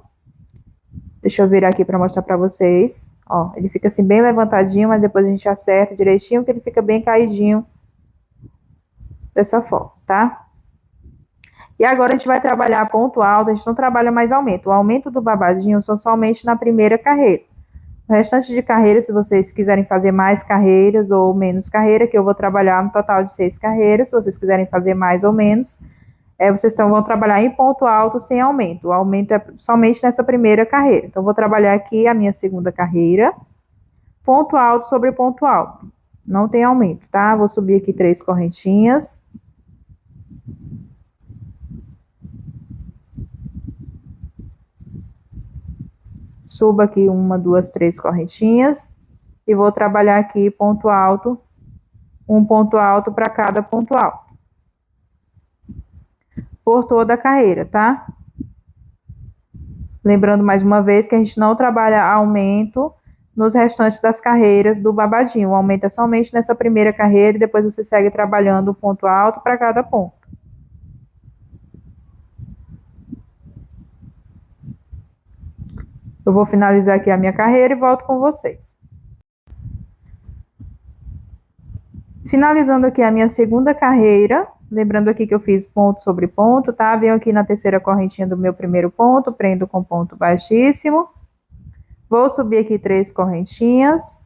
Speaker 1: Deixa eu virar aqui para mostrar para vocês. Ó, ele fica assim bem levantadinho, mas depois a gente acerta direitinho, que ele fica bem caidinho dessa forma, tá? E agora a gente vai trabalhar ponto alto, a gente não trabalha mais aumento. O aumento do babadinho são somente na primeira carreira. O restante de carreira, se vocês quiserem fazer mais carreiras ou menos carreira, que eu vou trabalhar no total de 6 carreiras, se vocês quiserem fazer mais ou menos, vocês vão trabalhar em ponto alto sem aumento. O aumento é somente nessa primeira carreira. Então, vou trabalhar aqui a minha segunda carreira, ponto alto sobre ponto alto. Não tem aumento, tá? Vou subir aqui 3 correntinhas. Subo aqui 1, 2, 3 correntinhas. E vou trabalhar aqui ponto alto, um ponto alto para cada ponto alto. Por toda a carreira, tá? Lembrando mais uma vez que a gente não trabalha aumento nos restantes das carreiras do babadinho. O aumento é somente nessa primeira carreira e depois você segue trabalhando o ponto alto para cada ponto. Eu vou finalizar aqui a minha carreira e volto com vocês. Finalizando aqui a minha segunda carreira, lembrando aqui que eu fiz ponto sobre ponto, tá? Venho aqui na terceira correntinha do meu primeiro ponto, prendo com ponto baixíssimo. Vou subir aqui 3 correntinhas.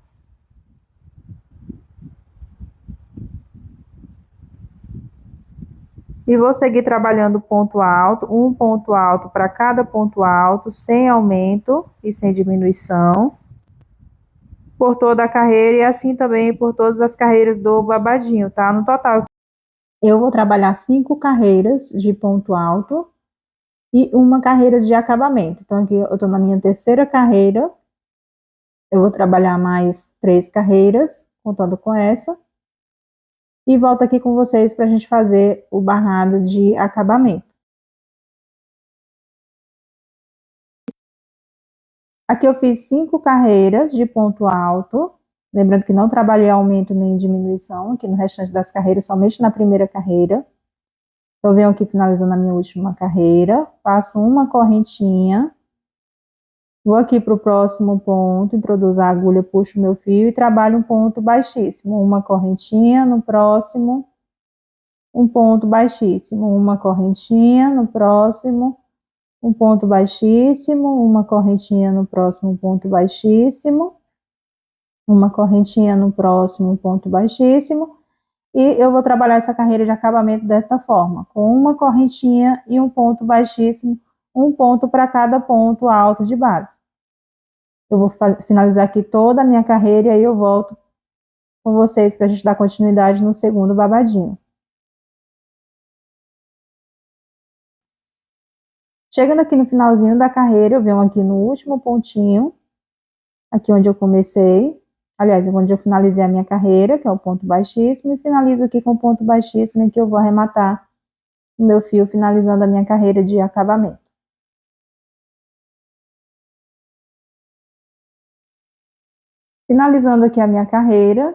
Speaker 1: E vou seguir trabalhando ponto alto, um ponto alto para cada ponto alto, sem aumento e sem diminuição. Por toda a carreira e assim também por todas as carreiras do babadinho, tá? No total, eu vou trabalhar 5 carreiras de ponto alto e uma carreira de acabamento. Então, aqui eu tô na minha terceira carreira. Eu vou trabalhar mais 3 carreiras, contando com essa. E volto aqui com vocês para a gente fazer o barrado de acabamento. Aqui eu fiz 5 carreiras de ponto alto, lembrando que não trabalhei aumento nem diminuição, aqui no restante das carreiras, somente na primeira carreira. Então, eu venho aqui finalizando a minha última carreira, faço uma correntinha, Vou aqui para o próximo ponto, introduzo a agulha, puxo o meu fio e trabalho um ponto baixíssimo. Uma correntinha no próximo, um ponto baixíssimo. Uma correntinha no próximo, um ponto baixíssimo. Uma correntinha no próximo, ponto baixíssimo. Uma correntinha no próximo, ponto baixíssimo. E eu vou trabalhar essa carreira de acabamento desta forma, com uma correntinha e um ponto baixíssimo, um ponto para cada ponto alto de base. Eu vou finalizar aqui toda a minha carreira e aí eu volto com vocês para a gente dar continuidade no segundo babadinho. Chegando aqui no finalzinho da carreira, eu venho aqui no último pontinho, aqui onde eu comecei, aliás, onde eu finalizei a minha carreira, que é o ponto baixíssimo, e finalizo aqui com o ponto baixíssimo, em que eu vou arrematar o meu fio, finalizando a minha carreira de acabamento. Finalizando aqui a minha carreira,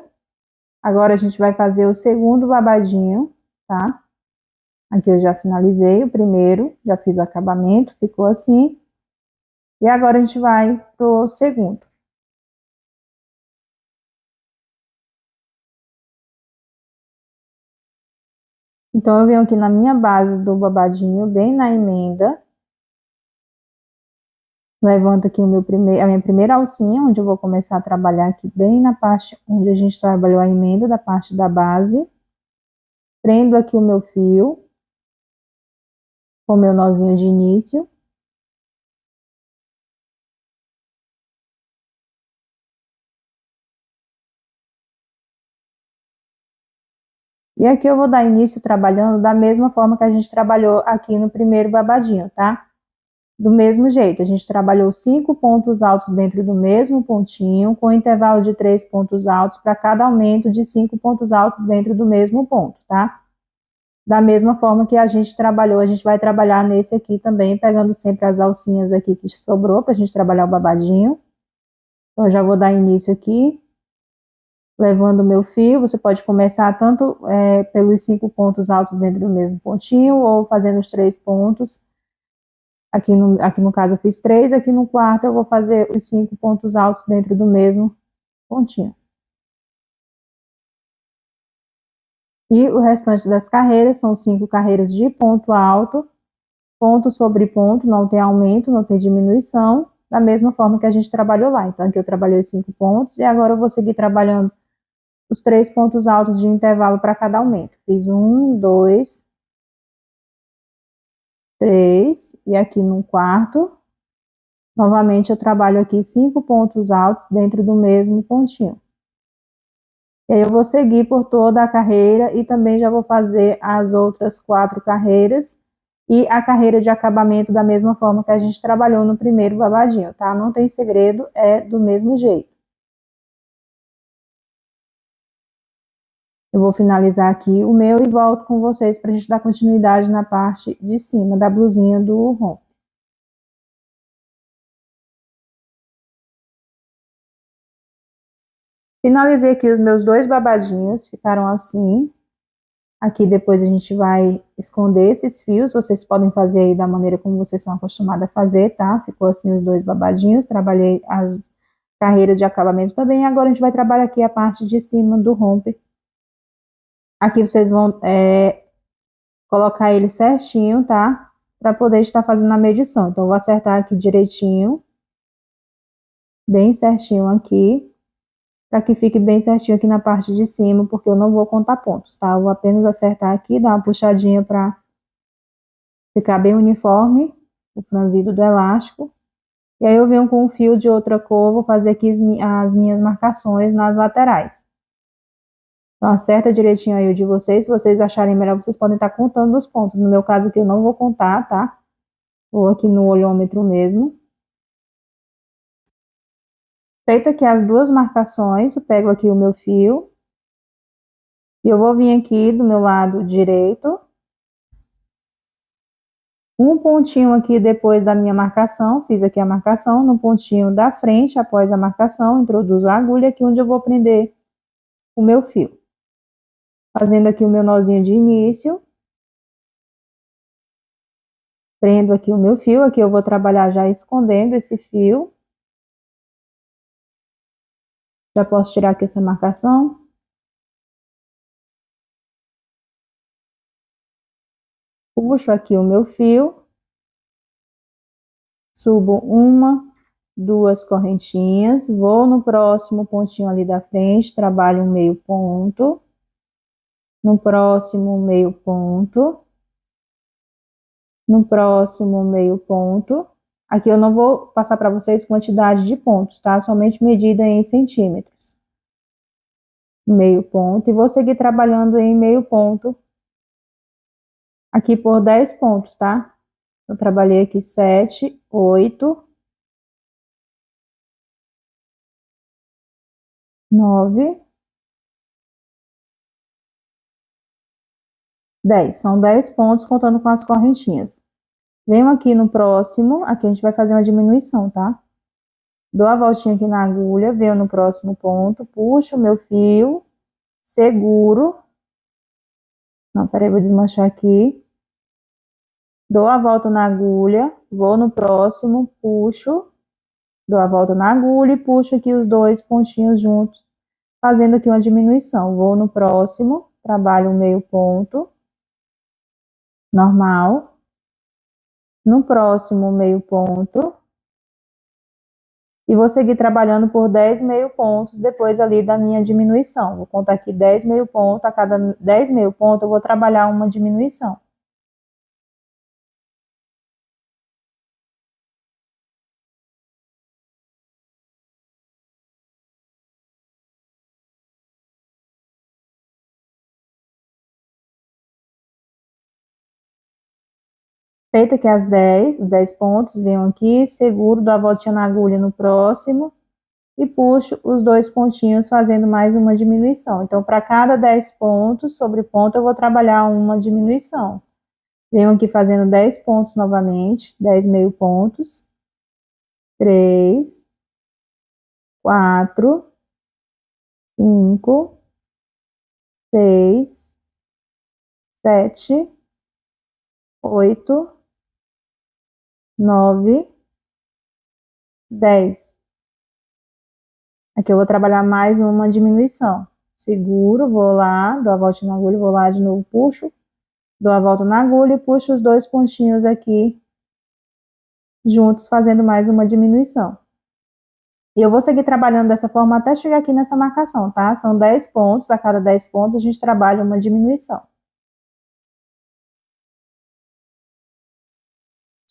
Speaker 1: agora a gente vai fazer o segundo babadinho, tá? Aqui eu já finalizei o primeiro, já fiz o acabamento, ficou assim. E agora a gente vai pro segundo. Então, eu venho aqui na minha base do babadinho, bem na emenda. Levanto aqui a minha primeira alcinha, onde eu vou começar a trabalhar aqui bem na parte onde a gente trabalhou a emenda da parte da base. Prendo aqui o meu fio com o meu nozinho de início. E aqui eu vou dar início trabalhando da mesma forma que a gente trabalhou aqui no primeiro babadinho, tá? Do mesmo jeito, a gente trabalhou 5 pontos altos dentro do mesmo pontinho, com intervalo de 3 pontos altos para cada aumento de 5 pontos altos dentro do mesmo ponto, tá? Da mesma forma que a gente trabalhou, a gente vai trabalhar nesse aqui também, pegando sempre as alcinhas aqui que sobrou para a gente trabalhar o babadinho. Então, eu já vou dar início aqui, levando o meu fio. Você pode começar tanto pelos 5 pontos altos dentro do mesmo pontinho, ou fazendo os 3 pontos. Aqui no caso eu fiz 3, aqui no quarto eu vou fazer os 5 pontos altos dentro do mesmo pontinho. E o restante das carreiras são 5 carreiras de ponto alto, ponto sobre ponto, não tem aumento, não tem diminuição, da mesma forma que a gente trabalhou lá. Então aqui eu trabalhei os 5 pontos e agora eu vou seguir trabalhando os 3 pontos altos de intervalo para cada aumento. Fiz 1, 2, 3, e aqui no quarto, novamente eu trabalho aqui 5 pontos altos dentro do mesmo pontinho. E aí eu vou seguir por toda a carreira e também já vou fazer as outras 4 carreiras e a carreira de acabamento da mesma forma que a gente trabalhou no primeiro babadinho, tá? Não tem segredo, é do mesmo jeito. Eu vou finalizar aqui o meu e volto com vocês para a gente dar continuidade na parte de cima da blusinha do rompe. Finalizei aqui os meus 2 babadinhos, ficaram assim. Aqui depois a gente vai esconder esses fios, vocês podem fazer aí da maneira como vocês são acostumados a fazer, tá? Ficou assim os 2 babadinhos, trabalhei as carreiras de acabamento também. Agora a gente vai trabalhar aqui a parte de cima do romper. Aqui vocês vão colocar ele certinho, tá? Para poder estar fazendo a medição. Então, eu vou acertar aqui direitinho, bem certinho aqui, para que fique bem certinho aqui na parte de cima, porque eu não vou contar pontos, tá? Eu vou apenas acertar aqui, dar uma puxadinha para ficar bem uniforme, o franzido do elástico. E aí eu venho com um fio de outra cor, vou fazer aqui as minhas marcações nas laterais. Então, acerta direitinho aí o de vocês. Se vocês acharem melhor, vocês podem estar contando os pontos. No meu caso aqui, eu não vou contar, tá? Vou aqui no olhômetro mesmo. Feito aqui as 2 marcações, eu pego aqui o meu fio. E eu vou vir aqui do meu lado direito. Um pontinho aqui depois da minha marcação, fiz aqui a marcação. No pontinho da frente, após a marcação, introduzo a agulha aqui onde eu vou prender o meu fio. Fazendo aqui o meu nozinho de início. Prendo aqui o meu fio, aqui eu vou trabalhar já escondendo esse fio, Já posso tirar aqui essa marcação. Puxo aqui o meu fio. Subo uma, duas correntinhas. Vou no próximo pontinho ali da frente. Trabalho um meio ponto. No próximo meio ponto. No próximo meio ponto. Aqui eu não vou passar para vocês quantidade de pontos, tá? Somente medida em centímetros. Meio ponto. E vou seguir trabalhando em meio ponto. Aqui por 10 pontos, tá? Eu trabalhei aqui 7, 8, 9, 10. São 10 pontos contando com as correntinhas. Venho aqui no próximo, aqui a gente vai fazer uma diminuição, tá? Dou a voltinha aqui na agulha, venho no próximo ponto, puxo o meu fio, seguro. Não, peraí, vou desmanchar aqui. Dou a volta na agulha, vou no próximo, puxo, dou a volta na agulha e puxo aqui os dois pontinhos juntos, fazendo aqui uma diminuição. Vou no próximo, trabalho um meio ponto, normal. No próximo, meio ponto. E vou seguir trabalhando por 10 meio pontos depois ali da minha diminuição. Vou contar aqui 10 meio pontos, a cada 10 meio pontos eu vou trabalhar uma diminuição. Feito aqui as 10 pontos, venho aqui, seguro, dou a voltinha na agulha no próximo e puxo os dois pontinhos fazendo mais uma diminuição. Então, para cada 10 pontos sobre ponto, eu vou trabalhar uma diminuição. Venho aqui fazendo 10 pontos novamente, 10 meio pontos. 3, 4, 5, 6, 7, 8, 9, 10. Aqui eu vou trabalhar mais uma diminuição. Seguro, vou lá, dou a volta na agulha, vou lá de novo, puxo, dou a volta na agulha e puxo os dois pontinhos aqui juntos, fazendo mais uma diminuição. E eu vou seguir trabalhando dessa forma até chegar aqui nessa marcação, tá? São 10 pontos, a cada 10 pontos a gente trabalha uma diminuição.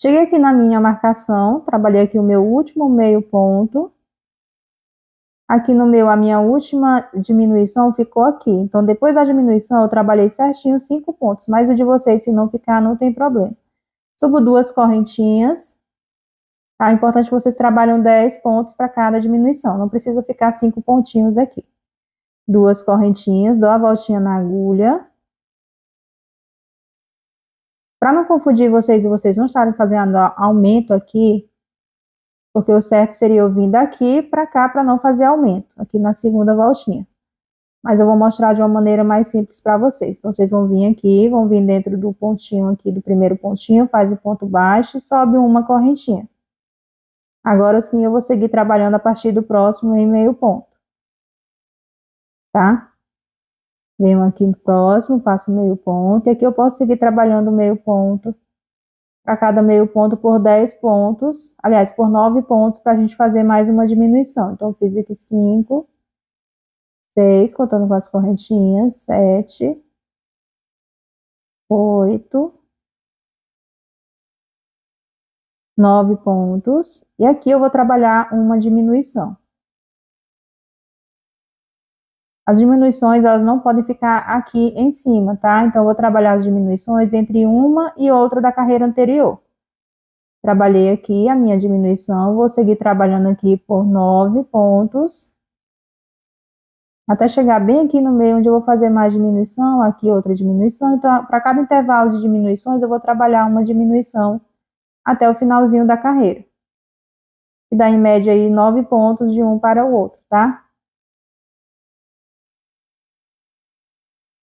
Speaker 1: Cheguei aqui na minha marcação, trabalhei aqui o meu último meio ponto. Aqui no meu, a minha última diminuição ficou aqui. Então, depois da diminuição, eu trabalhei certinho 5 pontos. Mas o de vocês, se não ficar, não tem problema. Subo duas correntinhas. Tá? É importante que vocês trabalhem 10 pontos para cada diminuição. Não precisa ficar 5 pontinhos aqui. Duas correntinhas, dou a voltinha na agulha. Para não confundir vocês e vocês não estarem fazendo aumento aqui, porque o certo seria eu vir daqui para cá para não fazer aumento, aqui na segunda voltinha. Mas eu vou mostrar de uma maneira mais simples para vocês. Então, vocês vão vir aqui, vão vir dentro do pontinho aqui, do primeiro pontinho, faz o ponto baixo e sobe uma correntinha. Agora sim, eu vou seguir trabalhando a partir do próximo em meio ponto. Tá? Venho aqui no próximo, faço meio ponto, e aqui eu posso seguir trabalhando meio ponto, para cada meio ponto por 10 pontos, aliás, por 9 pontos, para a gente fazer mais uma diminuição. Então, eu fiz aqui 5, 6, contando com as correntinhas, 7, 8, 9 pontos, e aqui eu vou trabalhar uma diminuição. As diminuições, elas não podem ficar aqui em cima, tá? Então, eu vou trabalhar as diminuições entre uma e outra da carreira anterior. Trabalhei aqui a minha diminuição, vou seguir trabalhando aqui por 9 pontos, até chegar bem aqui no meio, onde eu vou fazer mais diminuição, aqui outra diminuição. Então, para cada intervalo de diminuições, eu vou trabalhar uma diminuição até o finalzinho da carreira. E dá em média aí 9 pontos de um para o outro, tá?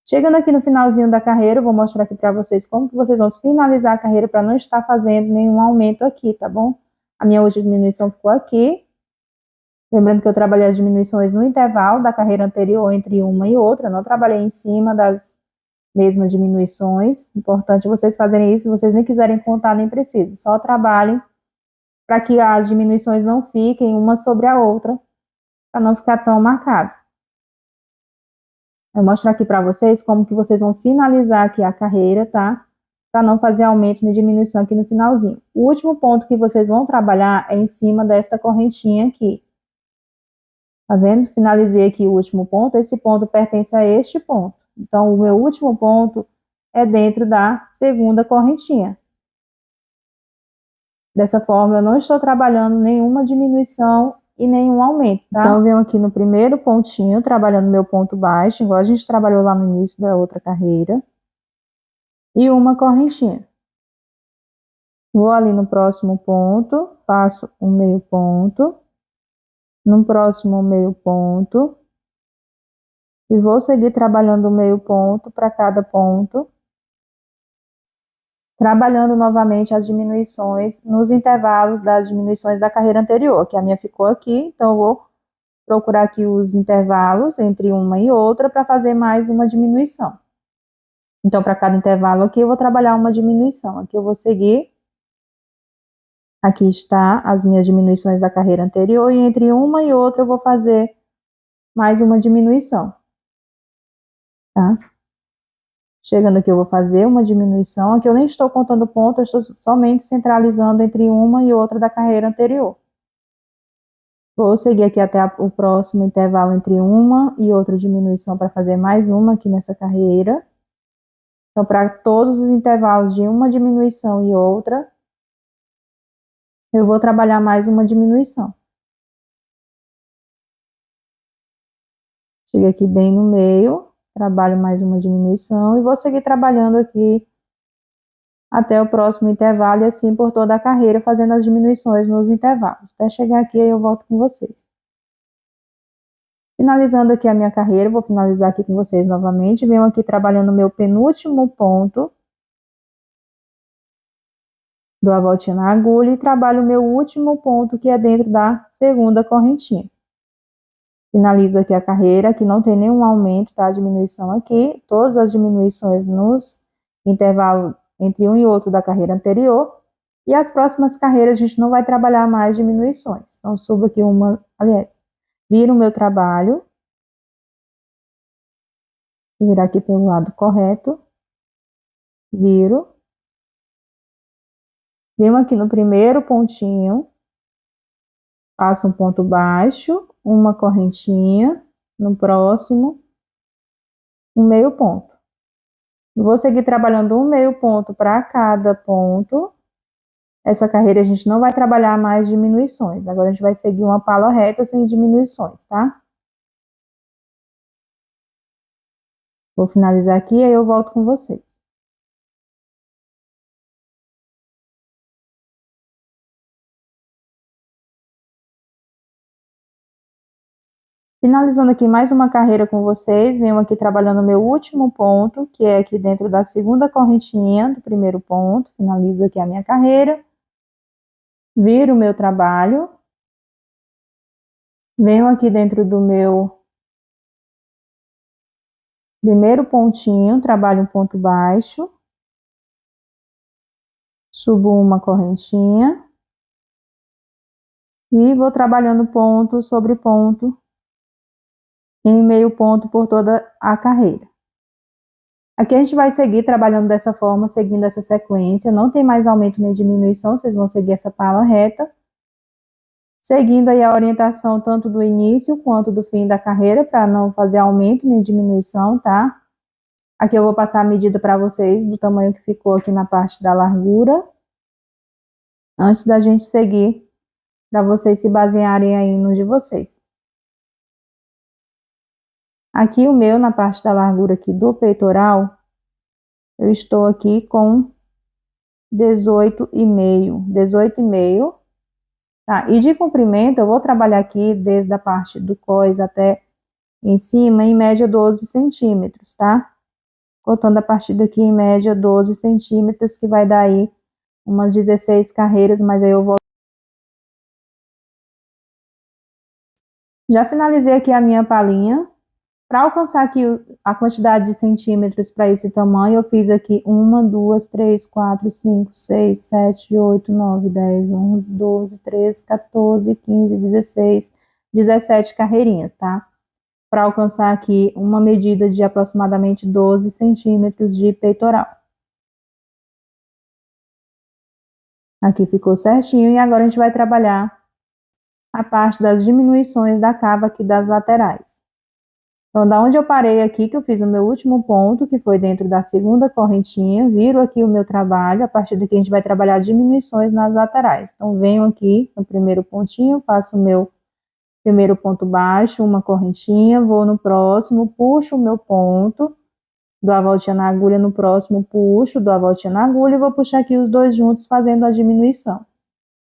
Speaker 1: Chegando aqui no finalzinho da carreira, eu vou mostrar aqui para vocês como que vocês vão finalizar a carreira para não estar fazendo nenhum aumento aqui, tá bom? A minha última diminuição ficou aqui. Lembrando que eu trabalhei as diminuições no intervalo da carreira anterior entre uma e outra, não trabalhei em cima das mesmas diminuições. Importante vocês fazerem isso, se vocês nem quiserem contar, nem precisa. Só trabalhem para que as diminuições não fiquem uma sobre a outra, para não ficar tão marcado. Eu vou mostrar aqui para vocês como que vocês vão finalizar aqui a carreira, tá? Para não fazer aumento nem diminuição aqui no finalzinho. O último ponto que vocês vão trabalhar é em cima desta correntinha aqui. Tá vendo? Finalizei aqui o último ponto. Esse ponto pertence a este ponto. Então, o meu último ponto é dentro da segunda correntinha. Dessa forma, eu não estou trabalhando nenhuma diminuição e nenhum aumento, tá? Então, eu venho aqui no primeiro pontinho, trabalhando meu ponto baixo, igual a gente trabalhou lá no início da outra carreira. E uma correntinha. Vou ali no próximo ponto, faço um meio ponto. No próximo meio ponto. E vou seguir trabalhando o meio ponto para cada ponto. Trabalhando novamente as diminuições nos intervalos das diminuições da carreira anterior, que a minha ficou aqui, então eu vou procurar aqui os intervalos entre uma e outra para fazer mais uma diminuição. Então, para cada intervalo aqui, eu vou trabalhar uma diminuição. Aqui eu vou seguir. Aqui está as minhas diminuições da carreira anterior, e entre uma e outra eu vou fazer mais uma diminuição. Tá? Chegando aqui, eu vou fazer uma diminuição. Aqui eu nem estou contando ponto, eu estou somente centralizando entre uma e outra da carreira anterior. Vou seguir aqui até o próximo intervalo entre uma e outra diminuição para fazer mais uma aqui nessa carreira. Então, para todos os intervalos de uma diminuição e outra, eu vou trabalhar mais uma diminuição. Cheguei aqui bem no meio, trabalho mais uma diminuição e vou seguir trabalhando aqui até o próximo intervalo e assim por toda a carreira, fazendo as diminuições nos intervalos. Até chegar aqui, aí eu volto com vocês. Finalizando aqui a minha carreira, vou finalizar aqui com vocês novamente. Venho aqui trabalhando o meu penúltimo ponto. Dou a voltinha na agulha e trabalho o meu último ponto, que é dentro da segunda correntinha. Finalizo aqui a carreira, que não tem nenhum aumento, tá? Diminuição aqui. Todas as diminuições nos intervalos entre um e outro da carreira anterior. E as próximas carreiras a gente não vai trabalhar mais diminuições. Então, subo aqui uma, aliás, viro o meu trabalho. Vou virar aqui pelo lado correto. Viro. Venho aqui no primeiro pontinho. Faço um ponto baixo, uma correntinha. No próximo, um meio ponto. Vou seguir trabalhando um meio ponto para cada ponto. Essa carreira a gente não vai trabalhar mais diminuições. Agora a gente vai seguir uma pala reta sem diminuições, tá? Vou finalizar aqui e aí eu volto com vocês. Finalizando aqui mais uma carreira com vocês, venho aqui trabalhando o meu último ponto, que é aqui dentro da segunda correntinha do primeiro ponto. Finalizo aqui a minha carreira. Viro o meu trabalho. Venho aqui dentro do meu primeiro pontinho, trabalho um ponto baixo. Subo uma correntinha. E vou trabalhando ponto sobre ponto, em meio ponto por toda a carreira. Aqui a gente vai seguir trabalhando dessa forma, seguindo essa sequência. Não tem mais aumento nem diminuição, vocês vão seguir essa pala reta. Seguindo aí a orientação tanto do início quanto do fim da carreira, para não fazer aumento nem diminuição, tá? Aqui eu vou passar a medida para vocês do tamanho que ficou aqui na parte da largura. Antes da gente seguir, para vocês se basearem aí no de vocês. Aqui o meu, na parte da largura aqui do peitoral, eu estou aqui com 18,5, tá? E de comprimento, eu vou trabalhar aqui desde a parte do cós até em cima, em média 12 centímetros, tá? Cortando a partir daqui, em média 12 centímetros, que vai dar aí umas 16 carreiras, mas aí eu vou Já finalizei aqui a minha palhinha. Para alcançar aqui a quantidade de centímetros para esse tamanho, eu fiz aqui 1, 2, 3, 4, 5, 6, 7, 8, 9, 10, 11, 12, 13, 14, 15, 16, 17 carreirinhas, tá? Para alcançar aqui uma medida de aproximadamente 12 centímetros de peitoral. Aqui ficou certinho e agora a gente vai trabalhar a parte das diminuições da cava aqui das laterais. Então, da onde eu parei aqui, que eu fiz o meu último ponto, que foi dentro da segunda correntinha, viro aqui o meu trabalho, a partir daqui a gente vai trabalhar diminuições nas laterais. Então, venho aqui no primeiro pontinho, faço o meu primeiro ponto baixo, uma correntinha, vou no próximo, puxo o meu ponto, dou a voltinha na agulha no próximo, puxo, dou a voltinha na agulha e vou puxar aqui os dois juntos fazendo a diminuição.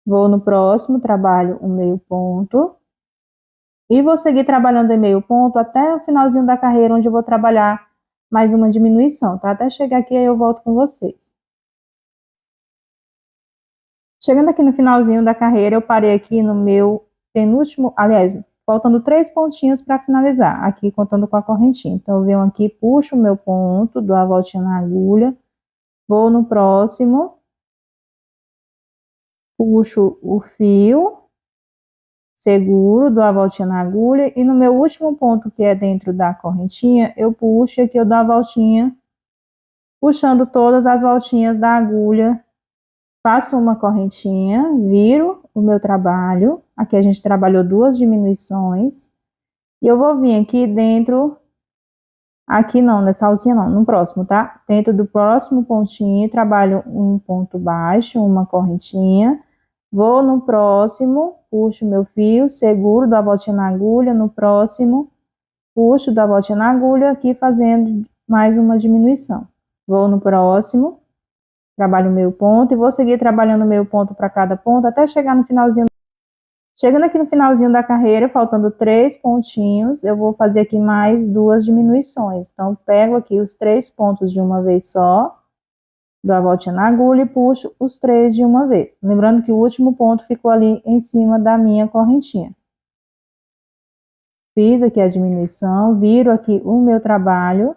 Speaker 1: Vou no próximo, trabalho o meio ponto, e vou seguir trabalhando em meio ponto até o finalzinho da carreira, onde eu vou trabalhar mais uma diminuição, tá? Até chegar aqui, aí eu volto com vocês. Chegando aqui no finalzinho da carreira, eu parei aqui no meu penúltimo, aliás, faltando 3 pontinhos para finalizar, aqui contando com a correntinha. Então, eu venho aqui, puxo o meu ponto, dou a voltinha na agulha, vou no próximo, puxo o fio, seguro, dou a voltinha na agulha e no meu último ponto, que é dentro da correntinha, eu puxo aqui, eu dou a voltinha, puxando todas as voltinhas da agulha, faço uma correntinha, viro o meu trabalho, aqui a gente trabalhou 2 diminuições, e eu vou vir aqui dentro, aqui não, nessa alcinha não, no próximo, tá? Dentro do próximo pontinho, trabalho um ponto baixo, uma correntinha, vou no próximo, puxo meu fio, seguro, dou a voltinha na agulha, no próximo, puxo, dou a voltinha na agulha, aqui fazendo mais uma diminuição. Vou no próximo, trabalho o meio ponto e vou seguir trabalhando o meio ponto para cada ponto até chegar no finalzinho. Chegando aqui no finalzinho da carreira, faltando 3 pontinhos, eu vou fazer aqui mais 2 diminuições. Então, pego aqui os 3 pontos de uma vez só, dou a voltinha na agulha e puxo os 3 de uma vez. Lembrando que o último ponto ficou ali em cima da minha correntinha. Fiz aqui a diminuição, viro aqui o meu trabalho.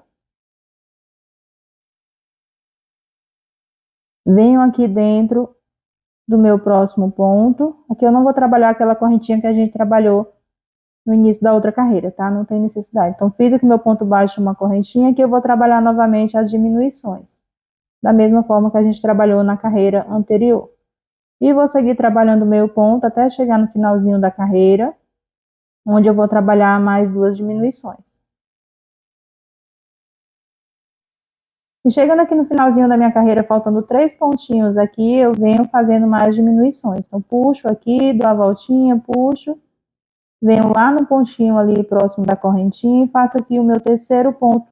Speaker 1: Venho aqui dentro do meu próximo ponto. Aqui eu não vou trabalhar aquela correntinha que a gente trabalhou no início da outra carreira, tá? Não tem necessidade. Então, fiz aqui meu ponto baixo, uma correntinha, que eu vou trabalhar novamente as diminuições. Da mesma forma que a gente trabalhou na carreira anterior. E vou seguir trabalhando o meu ponto até chegar no finalzinho da carreira, onde eu vou trabalhar mais 2 diminuições. E chegando aqui no finalzinho da minha carreira, faltando 3 pontinhos aqui, eu venho fazendo mais diminuições. Então, puxo aqui, dou a voltinha, puxo, venho lá no pontinho ali próximo da correntinha e faço aqui o meu terceiro ponto,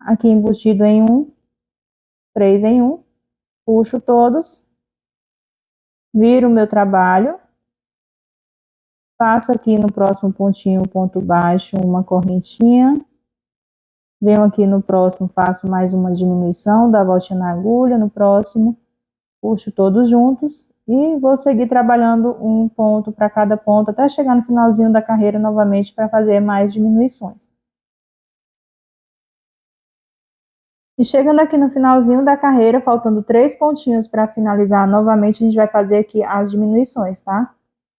Speaker 1: aqui embutido em 1, 3 em 1, puxo todos, viro o meu trabalho, faço aqui no próximo pontinho, ponto baixo, uma correntinha, venho aqui no próximo, faço mais uma diminuição, dou a voltinha na agulha, no próximo, puxo todos juntos e vou seguir trabalhando um ponto para cada ponto até chegar no finalzinho da carreira novamente para fazer mais diminuições. E chegando aqui no finalzinho da carreira, faltando 3 pontinhos para finalizar novamente, a gente vai fazer aqui as diminuições, tá?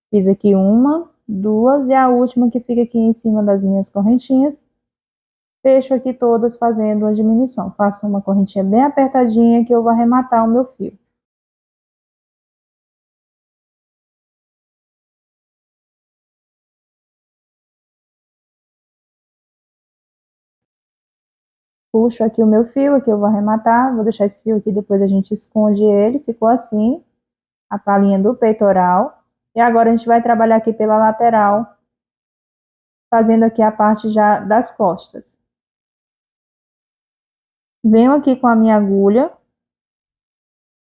Speaker 1: Fiz aqui 1, 2 e a última que fica aqui em cima das minhas correntinhas. Fecho aqui todas fazendo uma diminuição. Faço uma correntinha bem apertadinha que eu vou arrematar o meu fio. Puxo aqui o meu fio, aqui eu vou arrematar, vou deixar esse fio aqui, depois a gente esconde ele, ficou assim, a palhinha do peitoral. E agora a gente vai trabalhar aqui pela lateral, fazendo aqui a parte já das costas. Venho aqui com a minha agulha,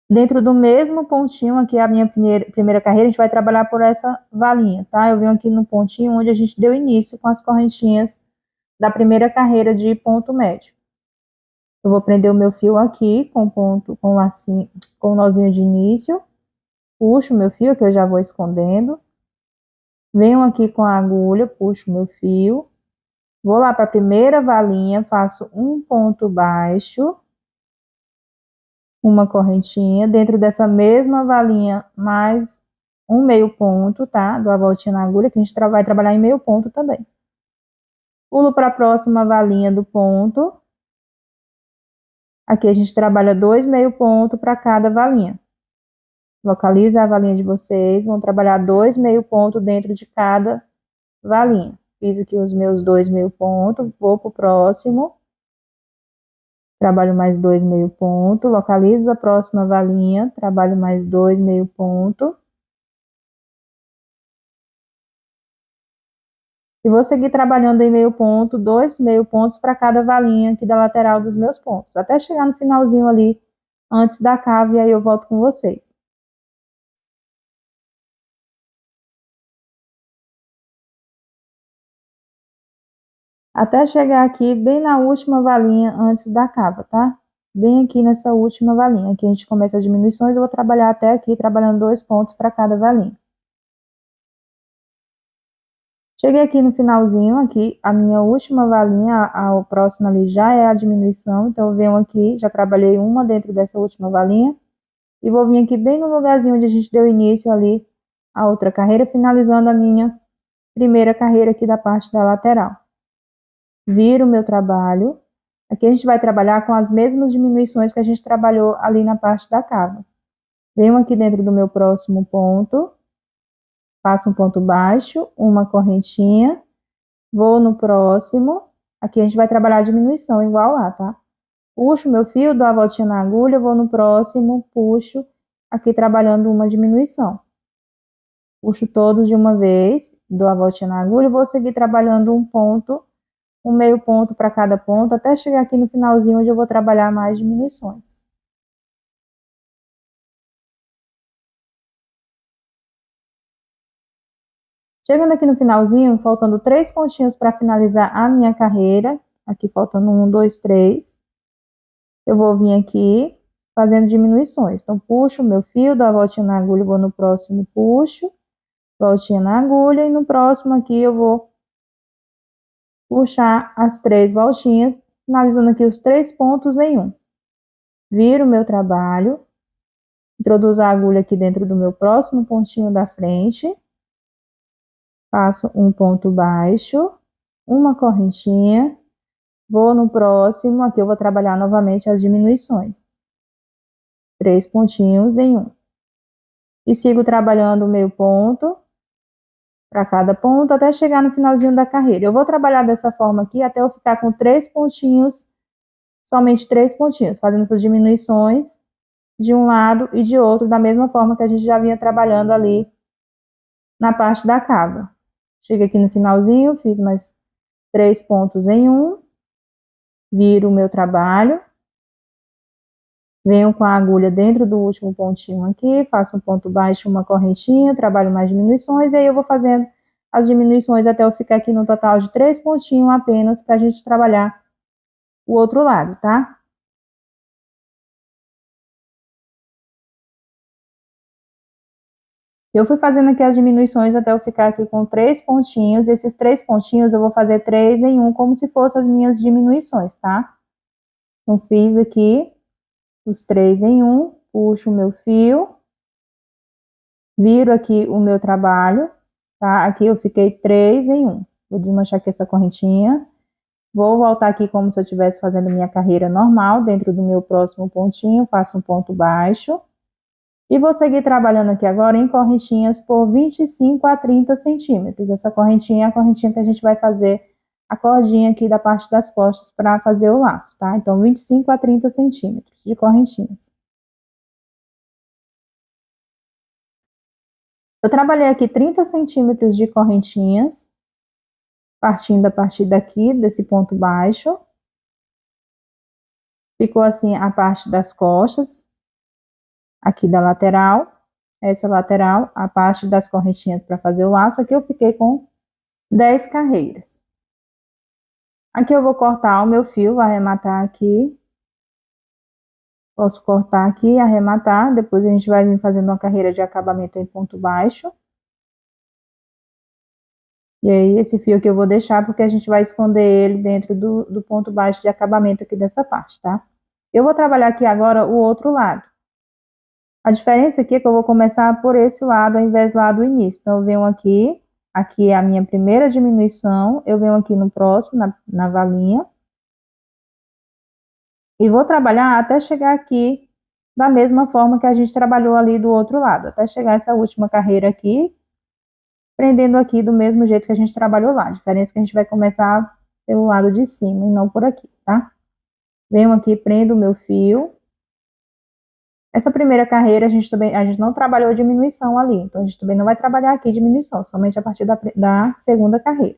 Speaker 1: dentro do mesmo pontinho aqui, a minha primeira carreira, a gente vai trabalhar por essa valinha, tá? Eu venho aqui no pontinho onde a gente deu início com as correntinhas da primeira carreira de ponto médio. Eu vou prender o meu fio aqui com ponto, com lacinho, com o nozinho de início, puxo o meu fio que eu já vou escondendo, Venho aqui com a agulha, puxo meu fio, vou lá para a primeira valinha, faço um ponto baixo, uma correntinha, dentro dessa mesma valinha, mais um meio ponto, tá? Dou a voltinha na agulha, que a gente vai trabalhar em meio ponto também. Pulo para a próxima valinha do ponto. Aqui a gente trabalha 2 meio ponto para cada valinha. Localiza a valinha de vocês, vão trabalhar 2 meio ponto dentro de cada valinha. Fiz aqui os meus 2 meio ponto, vou pro próximo. Trabalho mais 2 meio ponto, localizo a próxima valinha, trabalho mais 2 meio ponto. E vou seguir trabalhando em meio ponto, 2 meio pontos para cada valinha aqui da lateral dos meus pontos, até chegar no finalzinho ali, antes da cava, e aí eu volto com vocês. Até chegar aqui bem na última valinha antes da cava, tá? Bem aqui nessa última valinha. Aqui a gente começa as diminuições, eu vou trabalhar até aqui, trabalhando 2 pontos para cada valinha. Cheguei aqui no finalzinho, aqui a minha última valinha, a próxima ali já é a diminuição, então eu venho aqui, já trabalhei uma dentro dessa última valinha, e vou vir aqui bem no lugarzinho onde a gente deu início ali, a outra carreira, finalizando a minha primeira carreira aqui da parte da lateral. Viro o meu trabalho. Aqui a gente vai trabalhar com as mesmas diminuições que a gente trabalhou ali na parte da cava. Venho aqui dentro do meu próximo ponto, faço um ponto baixo, uma correntinha, vou no próximo, aqui a gente vai trabalhar a diminuição igual lá, tá? Puxo meu fio, dou a voltinha na agulha, vou no próximo, puxo, aqui trabalhando uma diminuição. Puxo todos de uma vez, dou a voltinha na agulha, vou seguir trabalhando um ponto, um meio ponto para cada ponto, até chegar aqui no finalzinho onde eu vou trabalhar mais diminuições. Chegando aqui no finalzinho, faltando 3 pontinhos para finalizar a minha carreira, aqui faltando 1, 2, 3, eu vou vir aqui fazendo diminuições. Então, puxo o meu fio, dou a voltinha na agulha, vou no próximo, puxo, voltinha na agulha, e no próximo aqui eu vou puxar as 3 voltinhas, finalizando aqui os 3 pontos em um. Viro o meu trabalho, introduzo a agulha aqui dentro do meu próximo pontinho da frente, faço um ponto baixo, uma correntinha, vou no próximo, aqui eu vou trabalhar novamente as diminuições. 3 pontinhos em um. E sigo trabalhando o meio ponto para cada ponto até chegar no finalzinho da carreira. Eu vou trabalhar dessa forma aqui até eu ficar com 3 pontinhos, somente 3 pontinhos, fazendo essas diminuições de um lado e de outro, da mesma forma que a gente já vinha trabalhando ali na parte da cava. Cheguei aqui no finalzinho, fiz mais 3 pontos em um, viro o meu trabalho, venho com a agulha dentro do último pontinho aqui, faço um ponto baixo, uma correntinha, trabalho mais diminuições, e aí eu vou fazendo as diminuições até eu ficar aqui no total de 3 pontinhos apenas, para a gente trabalhar o outro lado, tá? Eu fui fazendo aqui as diminuições até eu ficar aqui com 3 pontinhos, e esses 3 pontinhos eu vou fazer 3 em um, como se fossem as minhas diminuições, tá? Então, fiz aqui os 3 em um, puxo o meu fio, viro aqui o meu trabalho, tá? Aqui eu fiquei 3 em um. Vou desmanchar aqui essa correntinha. Vou voltar aqui como se eu estivesse fazendo minha carreira normal, dentro do meu próximo pontinho, faço um ponto baixo. E vou seguir trabalhando aqui agora em correntinhas por 25 a 30 centímetros. Essa correntinha é a correntinha que a gente vai fazer a cordinha aqui da parte das costas para fazer o laço, tá? Então, 25 a 30 centímetros de correntinhas. Eu trabalhei aqui 30 centímetros de correntinhas, partindo a partir daqui, desse ponto baixo. Ficou assim a parte das costas, aqui da lateral, essa lateral, a parte das correntinhas para fazer o laço. Aqui eu fiquei com 10 carreiras. Aqui eu vou cortar o meu fio, arrematar aqui. Posso cortar aqui, arrematar. Depois a gente vai vir fazendo uma carreira de acabamento em ponto baixo. E aí, esse fio que eu vou deixar, porque a gente vai esconder ele dentro do ponto baixo de acabamento aqui dessa parte, tá? Eu vou trabalhar aqui agora o outro lado. A diferença aqui é que eu vou começar por esse lado, ao invés lá do início. Então, eu venho aqui, aqui é a minha primeira diminuição, eu venho aqui no próximo, na valinha, e vou trabalhar até chegar aqui, da mesma forma que a gente trabalhou ali do outro lado, até chegar essa última carreira aqui, prendendo aqui do mesmo jeito que a gente trabalhou lá. A diferença é que a gente vai começar pelo lado de cima e não por aqui, tá? Venho aqui, prendo o meu fio. Essa primeira carreira a gente não trabalhou diminuição ali, então a gente também não vai trabalhar aqui diminuição, somente a partir da segunda carreira.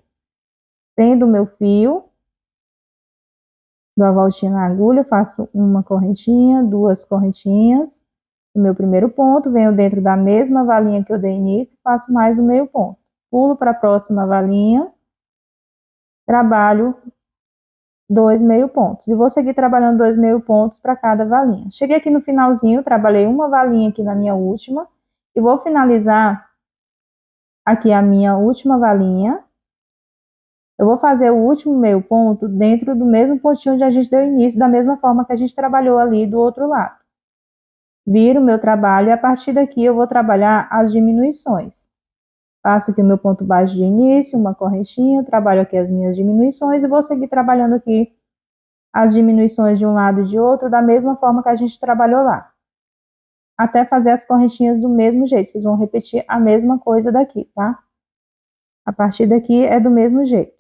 Speaker 1: Prendo o meu fio, dou a voltinha na agulha, faço uma correntinha, duas correntinhas, o meu primeiro ponto, venho dentro da mesma valinha que eu dei início, faço mais o meio ponto. Pulo para a próxima valinha, trabalho 2 meio pontos. E vou seguir trabalhando 2 meio pontos para cada valinha. Cheguei aqui no finalzinho, trabalhei uma valinha aqui na minha última, e vou finalizar aqui a minha última valinha. Eu vou fazer o último meio ponto dentro do mesmo pontinho onde a gente deu início, da mesma forma que a gente trabalhou ali do outro lado. Viro o meu trabalho e a partir daqui eu vou trabalhar as diminuições. Faço aqui o meu ponto baixo de início, uma correntinha, trabalho aqui as minhas diminuições e vou seguir trabalhando aqui as diminuições de um lado e de outro da mesma forma que a gente trabalhou lá. Até fazer as correntinhas do mesmo jeito, vocês vão repetir a mesma coisa daqui, tá? A partir daqui é do mesmo jeito.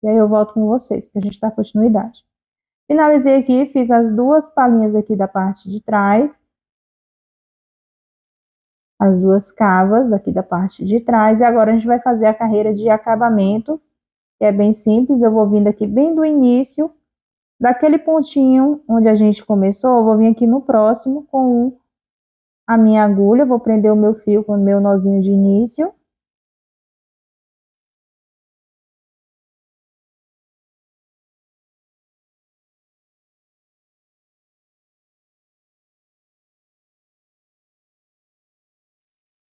Speaker 1: E aí eu volto com vocês para a gente dar continuidade. Finalizei aqui, fiz as duas palhinhas aqui da parte de trás. As duas cavas aqui da parte de trás. E agora a gente vai fazer a carreira de acabamento, que é bem simples. Eu vou vindo aqui bem do início, daquele pontinho onde a gente começou, eu vou vir aqui no próximo com a minha agulha, vou prender o meu fio com o meu nozinho de início.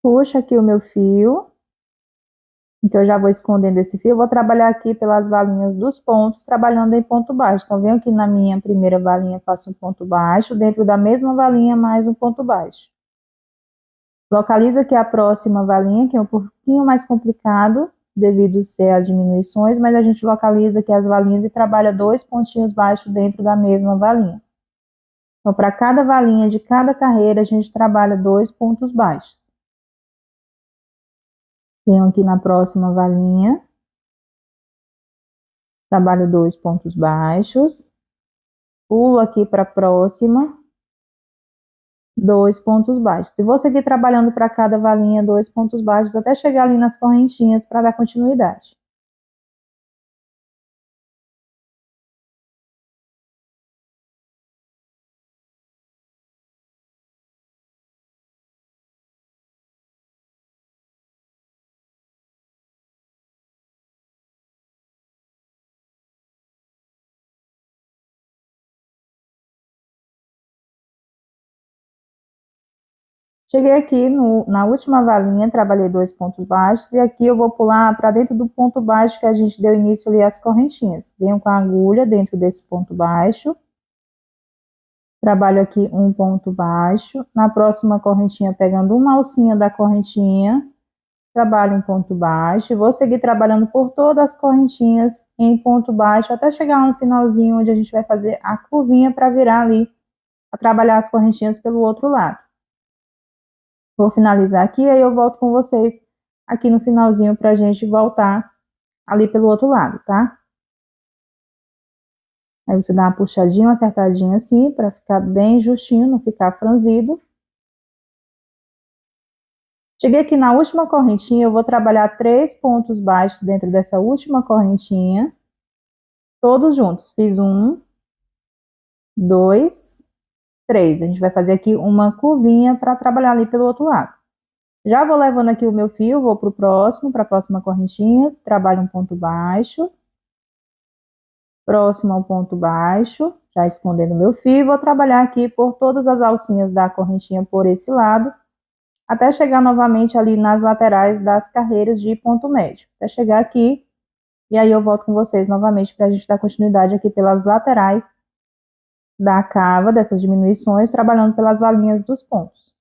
Speaker 1: Puxo aqui o meu fio. Então, eu já vou escondendo esse fio. Eu vou trabalhar aqui pelas valinhas dos pontos, trabalhando em ponto baixo. Então, venho aqui na minha primeira valinha, faço um ponto baixo. Dentro da mesma valinha, mais um ponto baixo. Localizo aqui a próxima valinha, que é um pouquinho mais complicado, devido ser as diminuições, mas a gente localiza aqui as valinhas e trabalha 2 pontinhos baixos dentro da mesma valinha. Então, para cada valinha de cada carreira, a gente trabalha 2 pontos baixos. Venho aqui na próxima valinha, trabalho 2 pontos baixos, pulo aqui para a próxima, 2 pontos baixos. E vou seguir trabalhando para cada valinha 2 pontos baixos até chegar ali nas correntinhas para dar continuidade. Cheguei aqui na última valinha, trabalhei 2 pontos baixos e aqui eu vou pular para dentro do ponto baixo que a gente deu início ali às correntinhas. Venho com a agulha dentro desse ponto baixo, trabalho aqui um ponto baixo, na próxima correntinha pegando uma alcinha da correntinha, trabalho um ponto baixo e vou seguir trabalhando por todas as correntinhas em ponto baixo até chegar no finalzinho onde a gente vai fazer a curvinha para virar ali, a trabalhar as correntinhas pelo outro lado. Vou finalizar aqui, aí eu volto com vocês aqui no finalzinho pra gente voltar ali pelo outro lado, tá? Aí você dá uma puxadinha, uma acertadinha assim, pra ficar bem justinho, não ficar franzido. Cheguei aqui na última correntinha, eu vou trabalhar 3 pontos baixos dentro dessa última correntinha, todos juntos. Fiz 1, 2, 3. A gente vai fazer aqui uma curvinha para trabalhar ali pelo outro lado. Já vou levando aqui o meu fio, vou para o próximo, para a próxima correntinha, trabalho um ponto baixo, próximo ao ponto baixo, já escondendo o meu fio, vou trabalhar aqui por todas as alcinhas da correntinha por esse lado, até chegar novamente ali nas laterais das carreiras de ponto médio. Até chegar aqui, e aí eu volto com vocês novamente para a gente dar continuidade aqui pelas laterais da cava, dessas diminuições, trabalhando pelas valinhas dos pontos.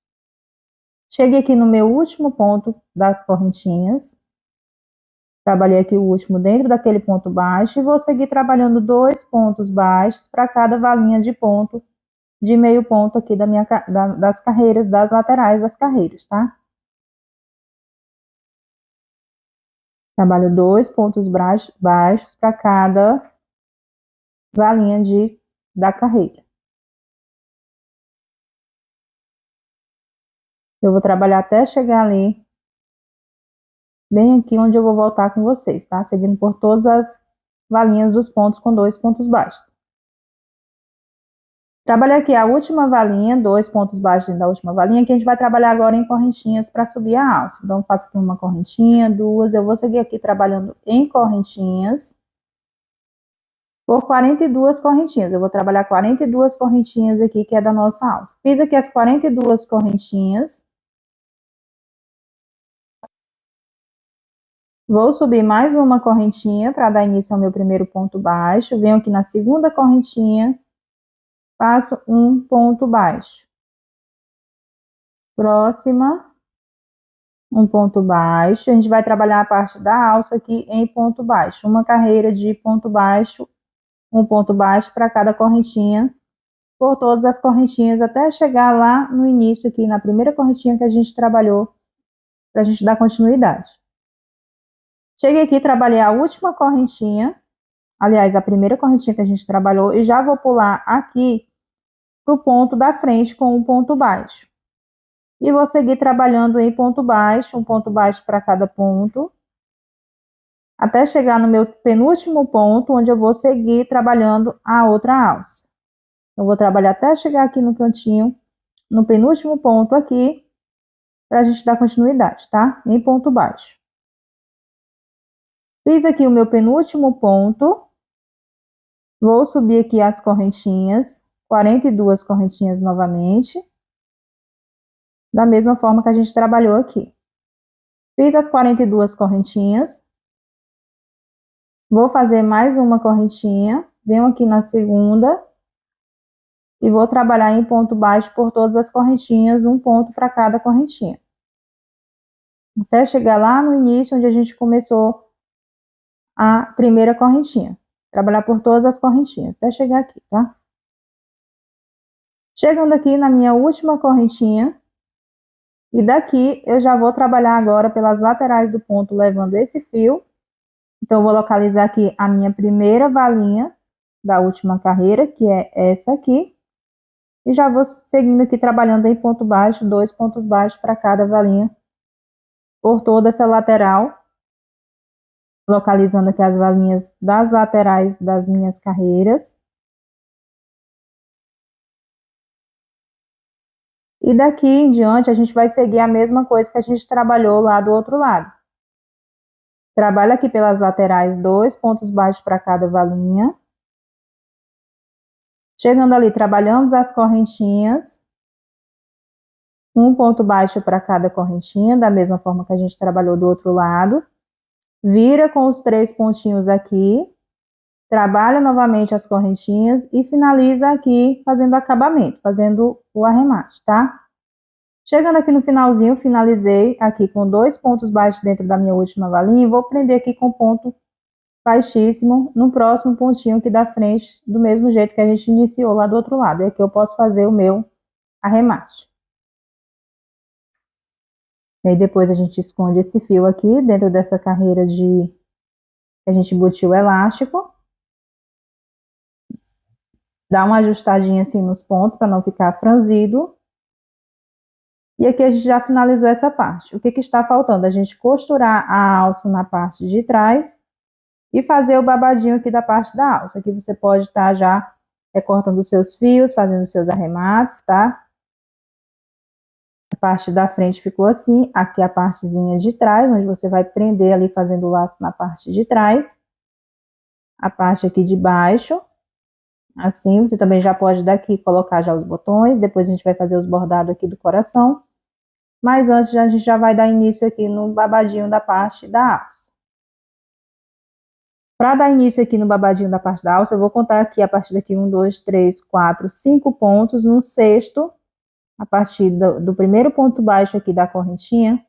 Speaker 1: Cheguei aqui no meu último ponto das correntinhas. Trabalhei aqui o último dentro daquele ponto baixo e vou seguir trabalhando 2 pontos baixos para cada valinha de ponto de meio ponto aqui das carreiras, das laterais das carreiras, tá? Trabalho 2 pontos baixos para cada valinha da carreira. Eu vou trabalhar até chegar ali, bem aqui onde eu vou voltar com vocês, tá? Seguindo por todas as valinhas dos pontos com 2 pontos baixos. Trabalhei aqui a última valinha, 2 pontos baixos da última valinha, que a gente vai trabalhar agora em correntinhas para subir a alça. Então, faço aqui uma correntinha, 2, eu vou seguir aqui trabalhando em correntinhas por 42 correntinhas. Eu vou trabalhar 42 correntinhas aqui, que é da nossa alça. Fiz aqui as 42 correntinhas. Vou subir mais uma correntinha para dar início ao meu primeiro ponto baixo. Venho aqui na segunda correntinha, faço um ponto baixo. Próxima, um ponto baixo. A gente vai trabalhar a parte da alça aqui em ponto baixo. Uma carreira de ponto baixo, um ponto baixo para cada correntinha, por todas as correntinhas, até chegar lá no início aqui, na primeira correntinha que a gente trabalhou, para a gente dar continuidade. Cheguei aqui, trabalhei a última correntinha, aliás, a primeira correntinha que a gente trabalhou, e já vou pular aqui para o ponto da frente com um ponto baixo. E vou seguir trabalhando em ponto baixo, um ponto baixo para cada ponto, até chegar no meu penúltimo ponto, onde eu vou seguir trabalhando a outra alça. Eu vou trabalhar até chegar aqui no cantinho, no penúltimo ponto aqui, para a gente dar continuidade, tá? Em ponto baixo. Fiz aqui o meu penúltimo ponto, vou subir aqui as correntinhas, 42 correntinhas novamente, da mesma forma que a gente trabalhou aqui. Fiz as 42 correntinhas, vou fazer mais uma correntinha, venho aqui na segunda, e vou trabalhar em ponto baixo por todas as correntinhas, um ponto para cada correntinha. Até chegar lá no início, onde a gente começou a primeira correntinha. Trabalhar por todas as correntinhas, até chegar aqui, tá? Chegando aqui na minha última correntinha, e daqui eu já vou trabalhar agora pelas laterais do ponto, levando esse fio. Então, eu vou localizar aqui a minha primeira valinha da última carreira, que é essa aqui. E já vou seguindo aqui, trabalhando em ponto baixo, 2 pontos baixos para cada valinha, por toda essa lateral. Localizando aqui as valinhas das laterais das minhas carreiras. E daqui em diante, a gente vai seguir a mesma coisa que a gente trabalhou lá do outro lado. Trabalha aqui pelas laterais, 2 pontos baixos para cada valinha. Chegando ali, trabalhamos as correntinhas. Um ponto baixo para cada correntinha, da mesma forma que a gente trabalhou do outro lado. Vira com os 3 pontinhos aqui, trabalha novamente as correntinhas e finaliza aqui fazendo acabamento, fazendo o arremate, tá? Chegando aqui no finalzinho, finalizei aqui com 2 pontos baixos dentro da minha última valinha e vou prender aqui com ponto baixíssimo no próximo pontinho aqui da frente, do mesmo jeito que a gente iniciou lá do outro lado. E aqui eu posso fazer o meu arremate. E aí depois a gente esconde esse fio aqui dentro dessa carreira que a gente embutiu o elástico. Dá uma ajustadinha assim nos pontos para não ficar franzido. E aqui a gente já finalizou essa parte. O que está faltando? A gente costurar a alça na parte de trás e fazer o babadinho aqui da parte da alça. Aqui você pode estar já recortando os seus fios, fazendo os seus arremates, tá? A parte da frente ficou assim, aqui a partezinha de trás, onde você vai prender ali fazendo o laço na parte de trás. A parte aqui de baixo, assim, você também já pode daqui colocar já os botões, depois a gente vai fazer os bordados aqui do coração. Mas antes, a gente já vai dar início aqui no babadinho da parte da alça. Para dar início aqui no babadinho da parte da alça, eu vou contar aqui a partir daqui 1, 2, 3, 4, 5 pontos. No sexto, a partir do primeiro ponto baixo aqui da correntinha,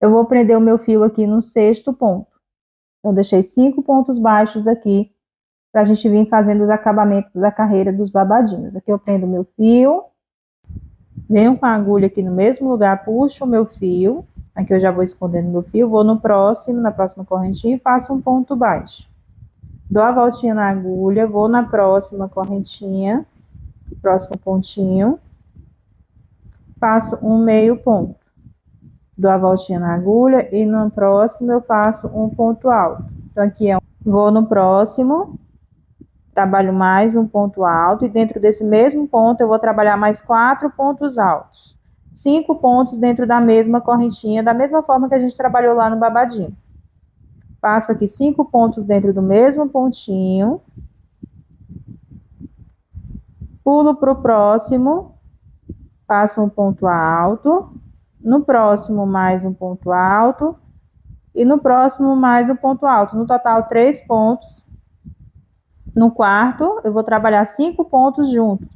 Speaker 1: eu vou prender o meu fio aqui no sexto ponto. Eu deixei 5 pontos baixos aqui para a gente vir fazendo os acabamentos da carreira dos babadinhos. Aqui eu prendo o meu fio, venho com a agulha aqui no mesmo lugar, puxo o meu fio. Aqui eu já vou escondendo meu fio, vou no próximo, na próxima correntinha e faço um ponto baixo. Dou a voltinha na agulha, vou na próxima correntinha, próximo pontinho, faço um meio ponto. Dou a voltinha na agulha e no próximo eu faço um ponto alto. Então, aqui vou no próximo, trabalho mais um ponto alto e dentro desse mesmo ponto eu vou trabalhar mais 4 pontos altos. 5 pontos dentro da mesma correntinha, da mesma forma que a gente trabalhou lá no babadinho. Passo aqui 5 pontos dentro do mesmo pontinho. Pulo para o próximo, passo um ponto alto. No próximo, mais um ponto alto. E no próximo, mais um ponto alto. No total, 3 pontos. No quarto, eu vou trabalhar 5 pontos junto.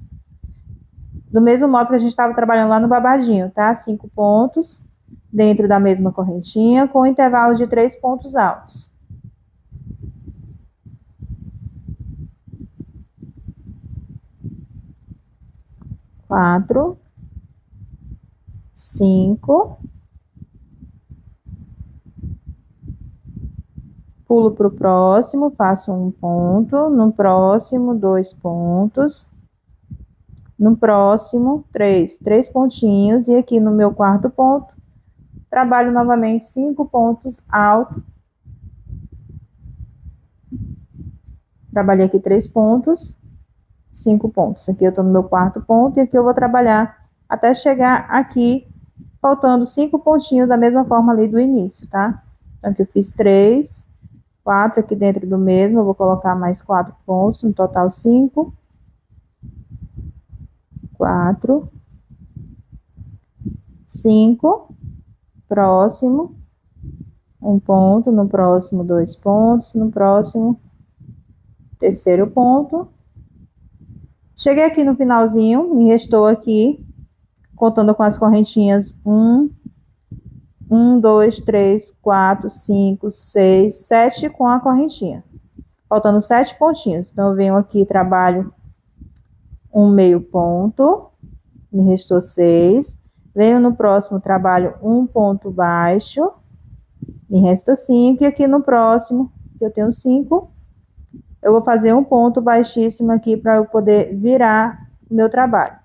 Speaker 1: Do mesmo modo que a gente estava trabalhando lá no babadinho, tá? 5 pontos dentro da mesma correntinha, com intervalo de 3 pontos altos. Quatro, 5. Pulo para o próximo, faço um ponto. No próximo, 2 pontos. No próximo, 3 pontinhos. E aqui no meu quarto ponto, trabalho novamente 5 pontos altos. Trabalhei aqui 3 pontos, 5 pontos. Aqui eu tô no meu quarto ponto e aqui eu vou trabalhar até chegar aqui, faltando 5 pontinhos da mesma forma ali do início, tá? Então, aqui eu fiz 3, 4 aqui dentro do mesmo, eu vou colocar mais 4 pontos, no total 5. 4, 5, próximo, um ponto, no próximo 2 pontos, no próximo terceiro ponto. Cheguei aqui no finalzinho, me restou aqui, contando com as correntinhas 1, 2, 3, 4, 5, 6, 7 com a correntinha. Faltando 7 pontinhos. Então, eu venho aqui, trabalho um meio ponto, me restou 6. Venho no próximo, trabalho um ponto baixo, me resta 5. E aqui no próximo, que eu tenho 5, eu vou fazer um ponto baixíssimo aqui para eu poder virar o meu trabalho.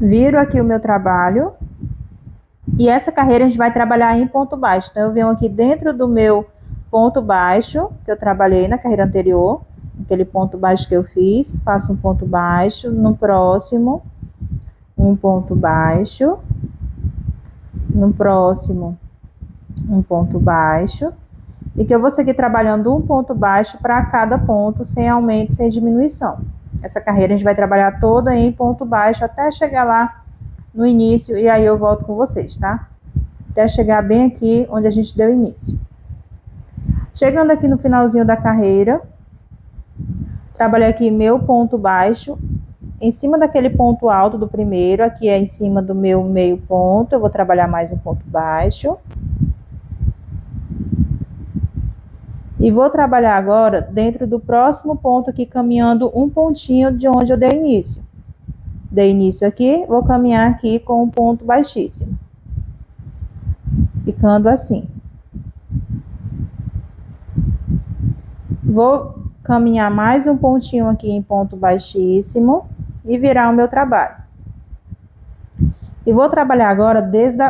Speaker 1: Viro aqui o meu trabalho. E essa carreira a gente vai trabalhar em ponto baixo. Então, eu venho aqui dentro do meu ponto baixo, que eu trabalhei na carreira anterior, aquele ponto baixo que eu fiz, faço um ponto baixo, no próximo, um ponto baixo, no próximo, um ponto baixo, e que eu vou seguir trabalhando um ponto baixo para cada ponto, sem aumento, sem diminuição. Essa carreira a gente vai trabalhar toda em ponto baixo até chegar lá no início, e aí eu volto com vocês, tá? Até chegar bem aqui onde a gente deu início. Chegando aqui no finalzinho da carreira, trabalhei aqui meu ponto baixo, em cima daquele ponto alto do primeiro, aqui é em cima do meu meio ponto, eu vou trabalhar mais um ponto baixo. E vou trabalhar agora dentro do próximo ponto aqui, caminhando um pontinho de onde eu dei início. Dei início aqui, vou caminhar aqui com um ponto baixíssimo. Ficando assim. Vou caminhar mais um pontinho aqui em ponto baixíssimo e virar o meu trabalho. E vou trabalhar agora desde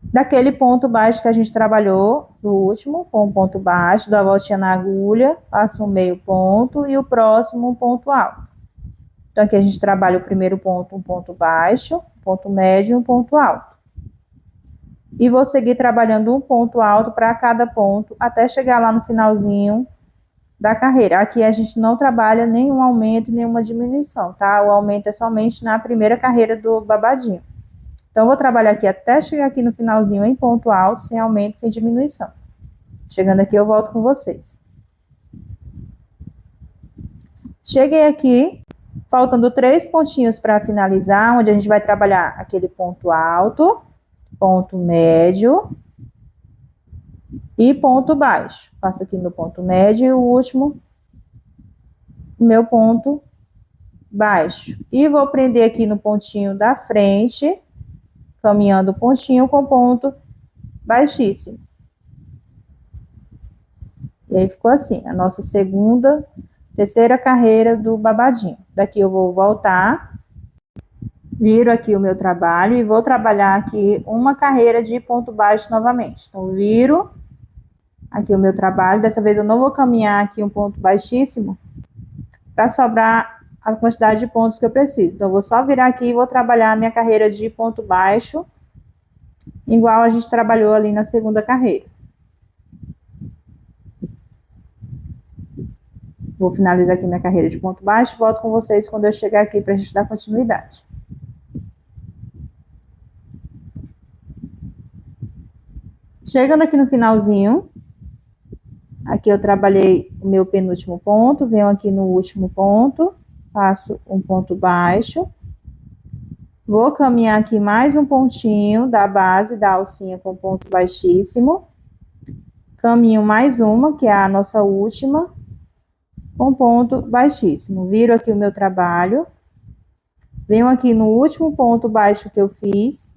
Speaker 1: daquele ponto baixo que a gente trabalhou, do último, com um ponto baixo, dou a voltinha na agulha, passo um meio ponto e o próximo um ponto alto. Então, aqui a gente trabalha o primeiro ponto, um ponto baixo, um ponto médio e um ponto alto. E vou seguir trabalhando um ponto alto para cada ponto, até chegar lá no finalzinho, da carreira. Aqui a gente não trabalha nenhum aumento, nenhuma diminuição, tá? O aumento é somente na primeira carreira do babadinho. Então, eu vou trabalhar aqui até chegar aqui no finalzinho em ponto alto, sem aumento, sem diminuição. Chegando aqui, eu volto com vocês. Cheguei aqui, faltando 3 pontinhos para finalizar, onde a gente vai trabalhar aquele ponto alto, ponto médio e ponto baixo. Faço aqui meu ponto médio e o último, meu ponto baixo. E vou prender aqui no pontinho da frente, caminhando pontinho com ponto baixíssimo. E aí ficou assim, a nossa terceira carreira do babadinho. Daqui eu vou voltar, viro aqui o meu trabalho e vou trabalhar aqui uma carreira de ponto baixo novamente. Então, viro aqui o meu trabalho. Dessa vez eu não vou caminhar aqui um ponto baixíssimo para sobrar a quantidade de pontos que eu preciso. Então, eu vou só virar aqui e vou trabalhar a minha carreira de ponto baixo, igual a gente trabalhou ali na segunda carreira. Vou finalizar aqui minha carreira de ponto baixo e volto com vocês quando eu chegar aqui para a gente dar continuidade. Chegando aqui no finalzinho, aqui eu trabalhei o meu penúltimo ponto, venho aqui no último ponto, faço um ponto baixo, vou caminhar aqui mais um pontinho da base da alcinha com ponto baixíssimo, caminho mais uma, que é a nossa última, com ponto baixíssimo. Viro aqui o meu trabalho, venho aqui no último ponto baixo que eu fiz,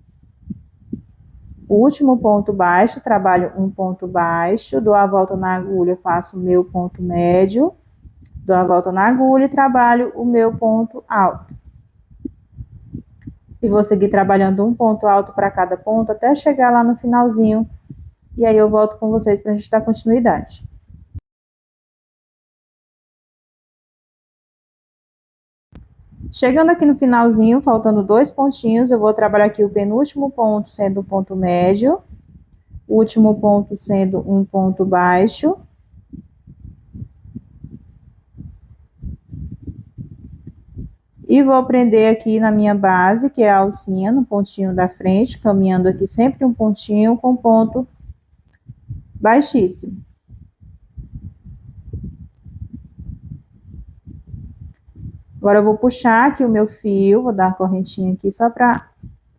Speaker 1: o último ponto baixo, trabalho um ponto baixo, dou a volta na agulha, faço o meu ponto médio, dou a volta na agulha e trabalho o meu ponto alto. E vou seguir trabalhando um ponto alto para cada ponto até chegar lá no finalzinho. E aí eu volto com vocês para a gente dar continuidade. Chegando aqui no finalzinho, faltando 2 pontinhos, eu vou trabalhar aqui o penúltimo ponto sendo um ponto médio, o último ponto sendo um ponto baixo. E vou prender aqui na minha base, que é a alcinha, no pontinho da frente, caminhando aqui sempre um pontinho com ponto baixíssimo. Agora eu vou puxar aqui o meu fio, vou dar uma correntinha aqui só para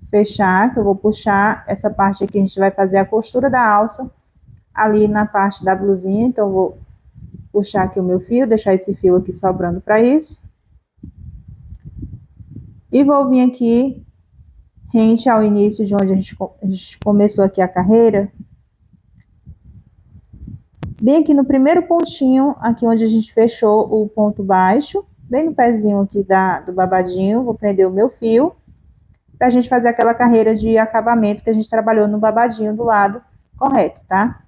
Speaker 1: fechar, que eu vou puxar essa parte aqui, a gente vai fazer a costura da alça ali na parte da blusinha, então eu vou puxar aqui o meu fio, deixar esse fio aqui sobrando para isso. E vou vir aqui, rente ao início de onde a gente começou aqui a carreira, bem aqui no primeiro pontinho, aqui onde a gente fechou o ponto baixo, bem no pezinho aqui do babadinho, vou prender o meu fio, pra gente fazer aquela carreira de acabamento que a gente trabalhou no babadinho do lado correto, tá?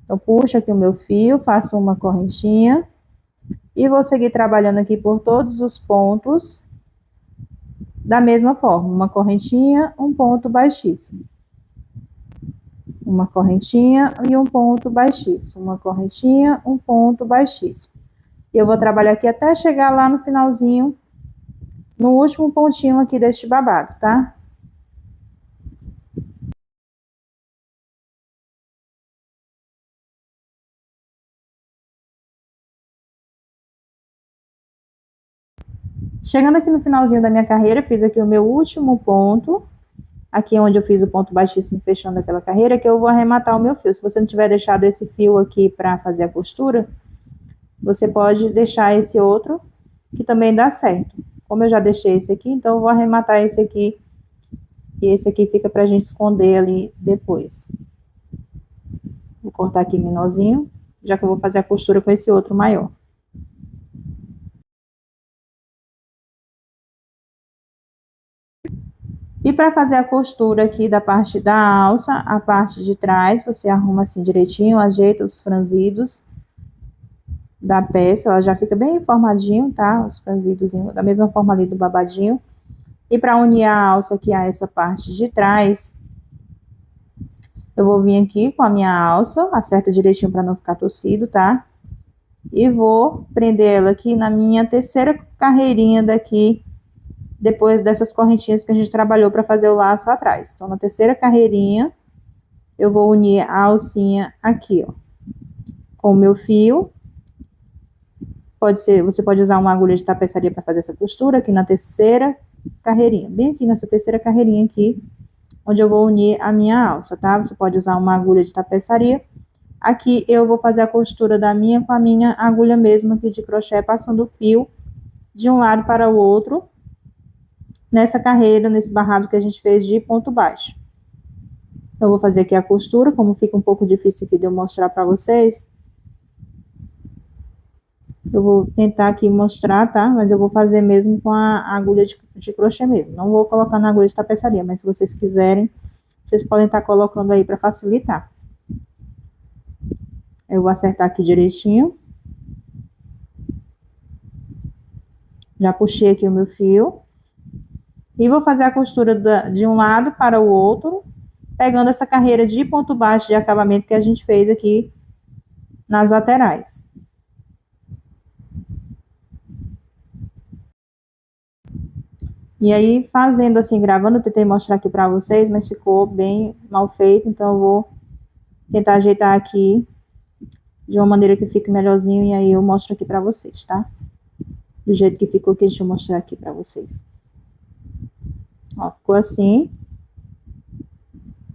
Speaker 1: Então, puxo aqui o meu fio, faço uma correntinha, e vou seguir trabalhando aqui por todos os pontos, da mesma forma, uma correntinha, um ponto baixíssimo. Uma correntinha e um ponto baixíssimo, uma correntinha, um ponto baixíssimo. E eu vou trabalhar aqui até chegar lá no finalzinho, no último pontinho aqui deste babado, tá? Chegando aqui no finalzinho da minha carreira, fiz aqui o meu último ponto, aqui onde eu fiz o ponto baixíssimo fechando aquela carreira, que eu vou arrematar o meu fio. Se você não tiver deixado esse fio aqui para fazer a costura, você pode deixar esse outro, que também dá certo. Como eu já deixei esse aqui, então eu vou arrematar esse aqui, e esse aqui fica pra gente esconder ali depois. Vou cortar aqui menorzinho, já que eu vou fazer a costura com esse outro maior. E para fazer a costura aqui da parte da alça, a parte de trás, você arruma assim direitinho, ajeita os franzidos da peça, ela já fica bem formadinho, tá? Os franzidos da mesma forma ali do babadinho. E para unir a alça aqui a essa parte de trás, eu vou vir aqui com a minha alça, acerta direitinho para não ficar torcido, tá? e vou prender ela aqui na minha terceira carreirinha daqui, depois dessas correntinhas que a gente trabalhou para fazer o laço atrás. Então, na terceira carreirinha, eu vou unir a alcinha aqui, ó, com o meu fio. Pode ser, você pode usar uma agulha de tapeçaria para fazer essa costura aqui na terceira carreirinha, bem aqui nessa terceira carreirinha aqui, onde eu vou unir a minha alça, tá? Você pode usar uma agulha de tapeçaria. Aqui eu vou fazer a costura da minha com a minha agulha mesmo aqui de crochê, passando o fio de um lado para o outro, nessa carreira, nesse barrado que a gente fez de ponto baixo. Então, eu vou fazer aqui a costura, como fica um pouco difícil aqui de eu mostrar para vocês. Eu vou tentar aqui mostrar, tá? Mas eu vou fazer mesmo com a agulha de crochê mesmo. Não vou colocar na agulha de tapeçaria, mas se vocês quiserem, vocês podem estar colocando aí para facilitar. Eu vou acertar aqui direitinho. Já puxei aqui o meu fio. E vou fazer a costura de um lado para o outro, pegando essa carreira de ponto baixo de acabamento que a gente fez aqui nas laterais. E aí, fazendo assim, gravando, eu tentei mostrar aqui para vocês, mas ficou bem mal feito, então eu vou tentar ajeitar aqui de uma maneira que fique melhorzinho, e aí eu mostro aqui para vocês, tá? Do jeito que ficou aqui, deixa eu mostrar aqui para vocês. Ó, ficou assim.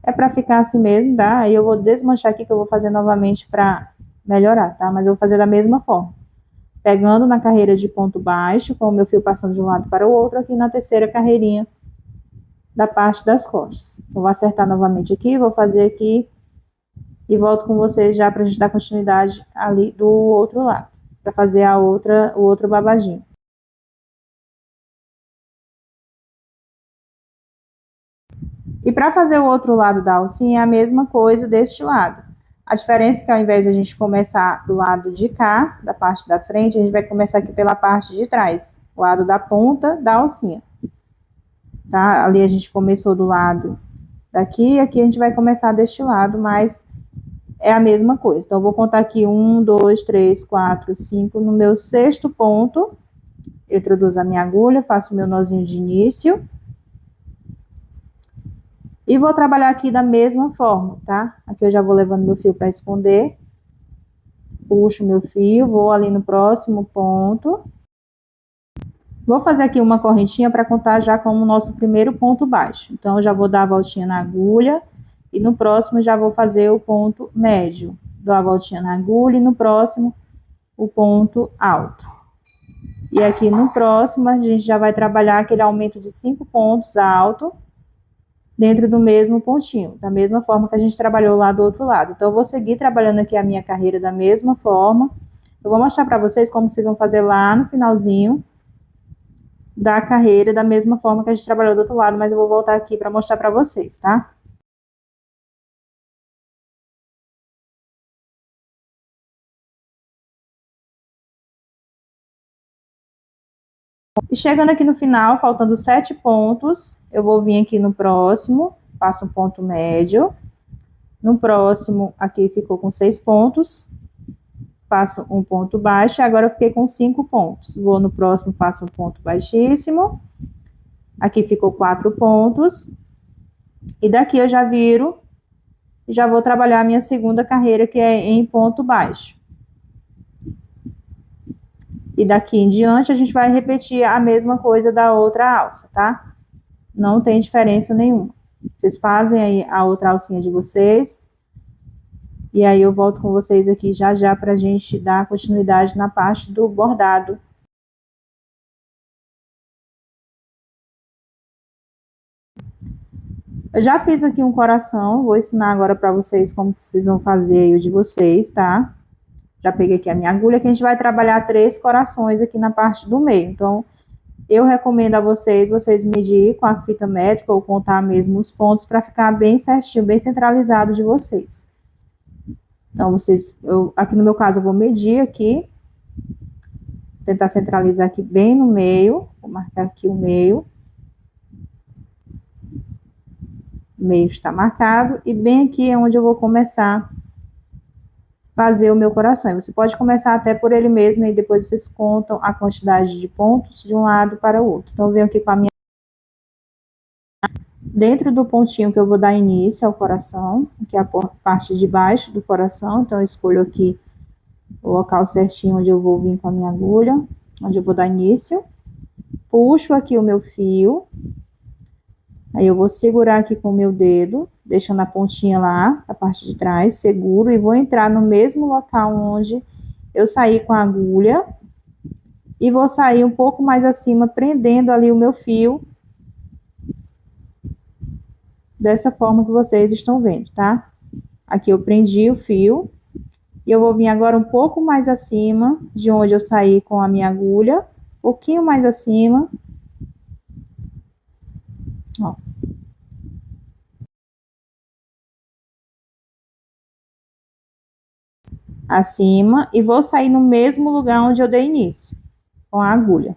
Speaker 1: É para ficar assim mesmo, tá? Aí eu vou desmanchar aqui, que eu vou fazer novamente para melhorar, tá? Mas eu vou fazer da mesma forma. Pegando na carreira de ponto baixo, com o meu fio passando de um lado para o outro, aqui na terceira carreirinha da parte das costas. Então, vou acertar novamente aqui, vou fazer aqui e volto com vocês já para a gente dar continuidade ali do outro lado, para fazer o outro babadinho. E para fazer o outro lado da alcinha é a mesma coisa deste lado. A diferença é que ao invés de a gente começar do lado de cá, da parte da frente, a gente vai começar aqui pela parte de trás, o lado da ponta da alcinha. Tá? Ali a gente começou do lado daqui, aqui a gente vai começar deste lado, mas é a mesma coisa. Então, eu vou contar aqui 1, 2, 3, 4, 5. No meu sexto ponto, eu introduzo a minha agulha, faço o meu nozinho de início. E vou trabalhar aqui da mesma forma, tá? Aqui eu já vou levando meu fio para esconder. Puxo meu fio, vou ali no próximo ponto. Vou fazer aqui uma correntinha para contar já como o nosso primeiro ponto baixo. Então, eu já vou dar a voltinha na agulha. E no próximo já vou fazer o ponto médio. Dou a voltinha na agulha e no próximo o ponto alto. E aqui no próximo a gente já vai trabalhar aquele aumento de 5 pontos alto dentro do mesmo pontinho, da mesma forma que a gente trabalhou lá do outro lado. Então, eu vou seguir trabalhando aqui a minha carreira da mesma forma. Eu vou mostrar para vocês como vocês vão fazer lá no finalzinho da carreira, da mesma forma que a gente trabalhou do outro lado, mas eu vou voltar aqui para mostrar para vocês, tá? E chegando aqui no final, faltando 7 pontos, eu vou vir aqui no próximo, passo um ponto médio. No próximo, aqui ficou com 6 pontos, faço um ponto baixo, e agora eu fiquei com 5 pontos. Vou no próximo, faço um ponto baixíssimo. Aqui ficou 4 pontos. E daqui eu já viro, e já vou trabalhar a minha segunda carreira, que é em ponto baixo. E daqui em diante a gente vai repetir a mesma coisa da outra alça, tá? Não tem diferença nenhuma. Vocês fazem aí a outra alcinha de vocês. E aí eu volto com vocês aqui já já pra gente dar continuidade na parte do bordado. Eu já fiz aqui um coração, vou ensinar agora pra vocês como vocês vão fazer aí o de vocês, tá? Já peguei aqui a minha agulha, que a gente vai trabalhar 3 corações aqui na parte do meio. Então, eu recomendo a vocês medir com a fita métrica ou contar mesmo os pontos para ficar bem certinho, bem centralizado de vocês. Então, aqui no meu caso, eu vou medir aqui, tentar centralizar aqui bem no meio, vou marcar aqui o meio. O meio está marcado, e bem aqui é onde eu vou começar fazer o meu coração. E você pode começar até por ele mesmo e depois vocês contam a quantidade de pontos de um lado para o outro. Então, eu venho aqui com a minha... Dentro do pontinho que eu vou dar início ao coração, que é a parte de baixo do coração, então eu escolho aqui o local certinho onde eu vou vir com a minha agulha, onde eu vou dar início. Puxo aqui o meu fio, aí eu vou segurar aqui com o meu dedo, deixando a pontinha lá, a parte de trás, seguro, e vou entrar no mesmo local onde eu saí com a agulha, e vou sair um pouco mais acima, prendendo ali o meu fio, dessa forma que vocês estão vendo, tá? Aqui eu prendi o fio, e eu vou vir agora um pouco mais acima de onde eu saí com a minha agulha, um pouquinho mais acima, ó. Acima, e vou sair no mesmo lugar onde eu dei início, com a agulha.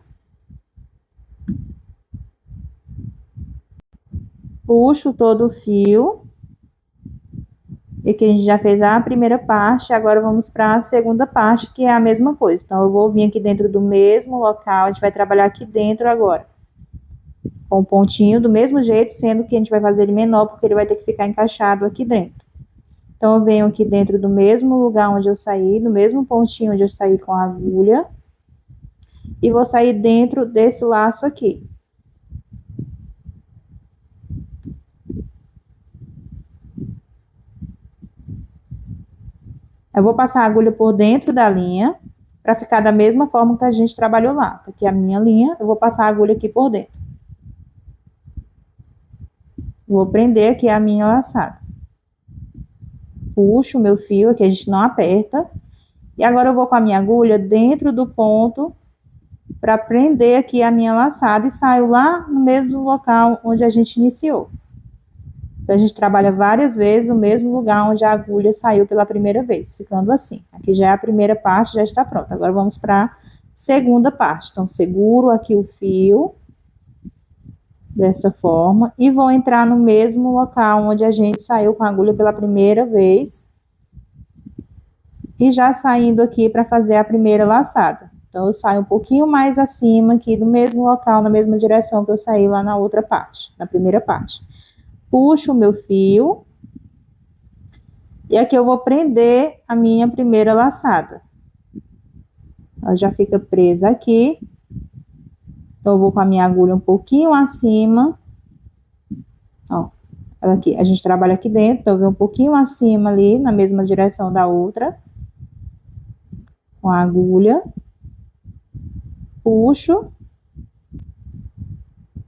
Speaker 1: Puxo todo o fio, e aqui a gente já fez a primeira parte, agora vamos para a segunda parte, que é a mesma coisa. Então, eu vou vir aqui dentro do mesmo local, a gente vai trabalhar aqui dentro agora, com o pontinho do mesmo jeito, sendo que a gente vai fazer ele menor, porque ele vai ter que ficar encaixado aqui dentro. Então, eu venho aqui dentro do mesmo lugar onde eu saí, no mesmo pontinho onde eu saí com a agulha, e vou sair dentro desse laço aqui. Eu vou passar a agulha por dentro da linha, para ficar da mesma forma que a gente trabalhou lá. Aqui é a minha linha, eu vou passar a agulha aqui por dentro. Vou prender aqui a minha laçada. Puxo o meu fio, aqui a gente não aperta. E agora eu vou com a minha agulha dentro do ponto, para prender aqui a minha laçada, e saio lá no mesmo local onde a gente iniciou. Então, a gente trabalha várias vezes no mesmo lugar onde a agulha saiu pela primeira vez, ficando assim. Aqui já é a primeira parte, já está pronta. Agora, vamos para a segunda parte. Então, seguro aqui o fio, dessa forma, e vou entrar no mesmo local onde a gente saiu com a agulha pela primeira vez, e já saindo aqui para fazer a primeira laçada. Então, eu saio um pouquinho mais acima aqui do mesmo local, na mesma direção que eu saí lá na outra parte, na primeira parte. Puxo o meu fio, e aqui eu vou prender a minha primeira laçada. Ela já fica presa aqui. Então, eu vou com a minha agulha um pouquinho acima. Ó, aqui, a gente trabalha aqui dentro, então eu venho um pouquinho acima ali, na mesma direção da outra. Com a agulha. Puxo.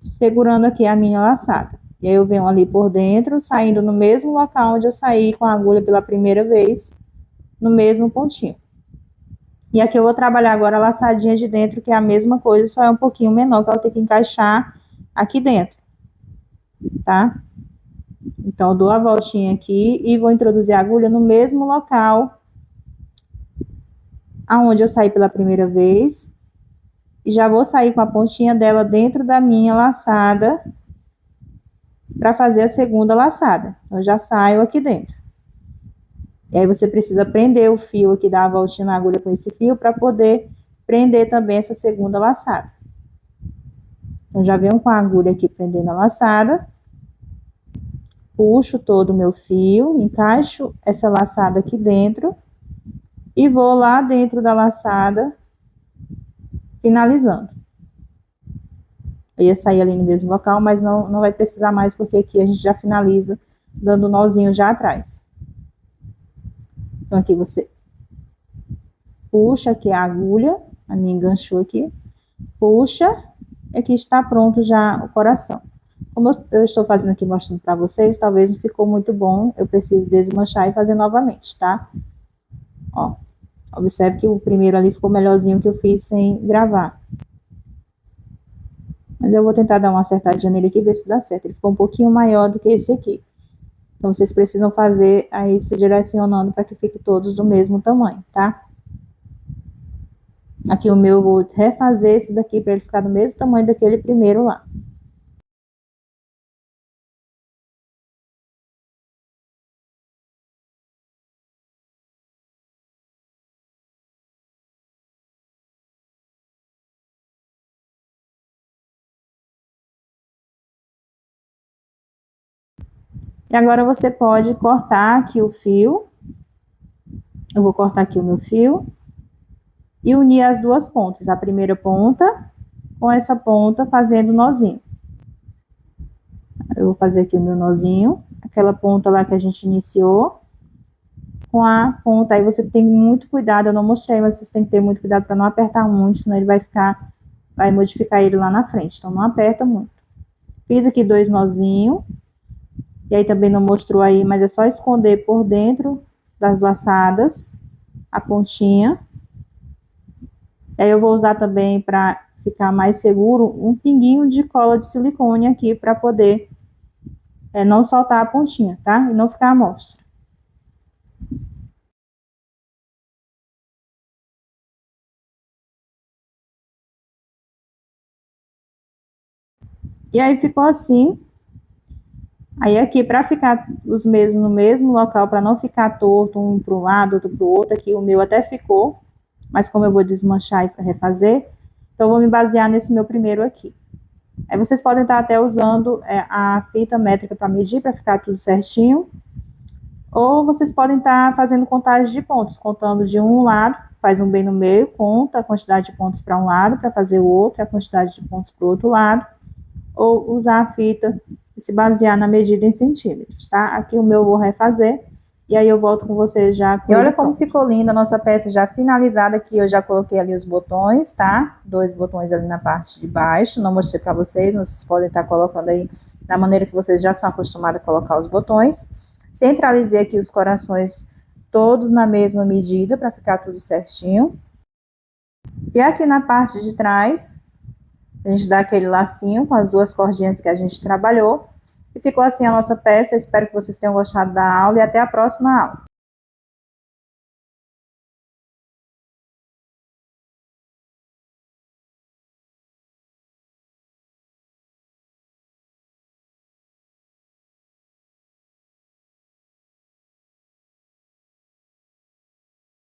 Speaker 1: Segurando aqui a minha laçada. E aí eu venho ali por dentro, saindo no mesmo local onde eu saí com a agulha pela primeira vez, no mesmo pontinho. E aqui eu vou trabalhar agora a laçadinha de dentro, que é a mesma coisa, só é um pouquinho menor, que ela tem que encaixar aqui dentro, tá? Então, eu dou a voltinha aqui e vou introduzir a agulha no mesmo local aonde eu saí pela primeira vez. E já vou sair com a pontinha dela dentro da minha laçada, para fazer a segunda laçada. Eu já saio aqui dentro. E aí você precisa prender o fio aqui, dar a voltinha na agulha com esse fio, para poder prender também essa segunda laçada. Então, já venho com a agulha aqui prendendo a laçada. Puxo todo o meu fio, encaixo essa laçada aqui dentro. E vou lá dentro da laçada, finalizando. Eu ia sair ali no mesmo local, mas não vai precisar mais, porque aqui a gente já finaliza dando um nozinho já atrás. Então, aqui você puxa aqui a agulha, a minha enganchou aqui, puxa, e aqui está pronto já o coração. Como eu estou fazendo aqui, mostrando para vocês, talvez não ficou muito bom, eu preciso desmanchar e fazer novamente, tá? Ó, observe que o primeiro ali ficou melhorzinho, que eu fiz sem gravar. Mas eu vou tentar dar uma acertadinha nele aqui e ver se dá certo. Ele ficou um pouquinho maior do que esse aqui. Então, vocês precisam fazer aí se direcionando para que fique todos do mesmo tamanho, tá? Aqui o meu eu vou refazer esse daqui para ele ficar do mesmo tamanho daquele primeiro lá. E agora você pode cortar aqui o fio. Eu vou cortar aqui o meu fio e unir as duas pontas, a primeira ponta com essa ponta fazendo nozinho. Eu vou fazer aqui o meu nozinho, aquela ponta lá que a gente iniciou, com a ponta, aí você tem muito cuidado, eu não mostrei, mas vocês têm que ter muito cuidado para não apertar muito, senão ele vai modificar ele lá na frente, então não aperta muito. Fiz aqui 2 nozinhos, e aí também não mostrou aí, mas é só esconder por dentro das laçadas, a pontinha. E aí eu vou usar também, para ficar mais seguro, um pinguinho de cola de silicone aqui, para poder não soltar a pontinha, tá? E não ficar à mostra. E aí ficou assim. Aí aqui, para ficar os mesmos no mesmo local, para não ficar torto um para um lado, outro para o outro, aqui o meu até ficou, mas como eu vou desmanchar e refazer, então eu vou me basear nesse meu primeiro aqui. Aí vocês podem estar até usando a fita métrica para medir, para ficar tudo certinho, ou vocês podem estar fazendo contagem de pontos, contando de um lado, faz um bem no meio, conta a quantidade de pontos para um lado, para fazer o outro, a quantidade de pontos para o outro lado, ou usar a fita e se basear na medida em centímetros, tá? Aqui o meu eu vou refazer, e aí eu volto com vocês já com. E olha como ficou linda a nossa peça já finalizada aqui, eu já coloquei ali os botões, tá? 2 botões ali na parte de baixo, não mostrei para vocês, mas vocês podem estar colocando aí da maneira que vocês já são acostumados a colocar os botões. Centralizei aqui os corações todos na mesma medida, para ficar tudo certinho. E aqui na parte de trás, a gente dá aquele lacinho com as 2 cordinhas que a gente trabalhou. E ficou assim a nossa peça. Eu espero que vocês tenham gostado da aula e até a próxima aula.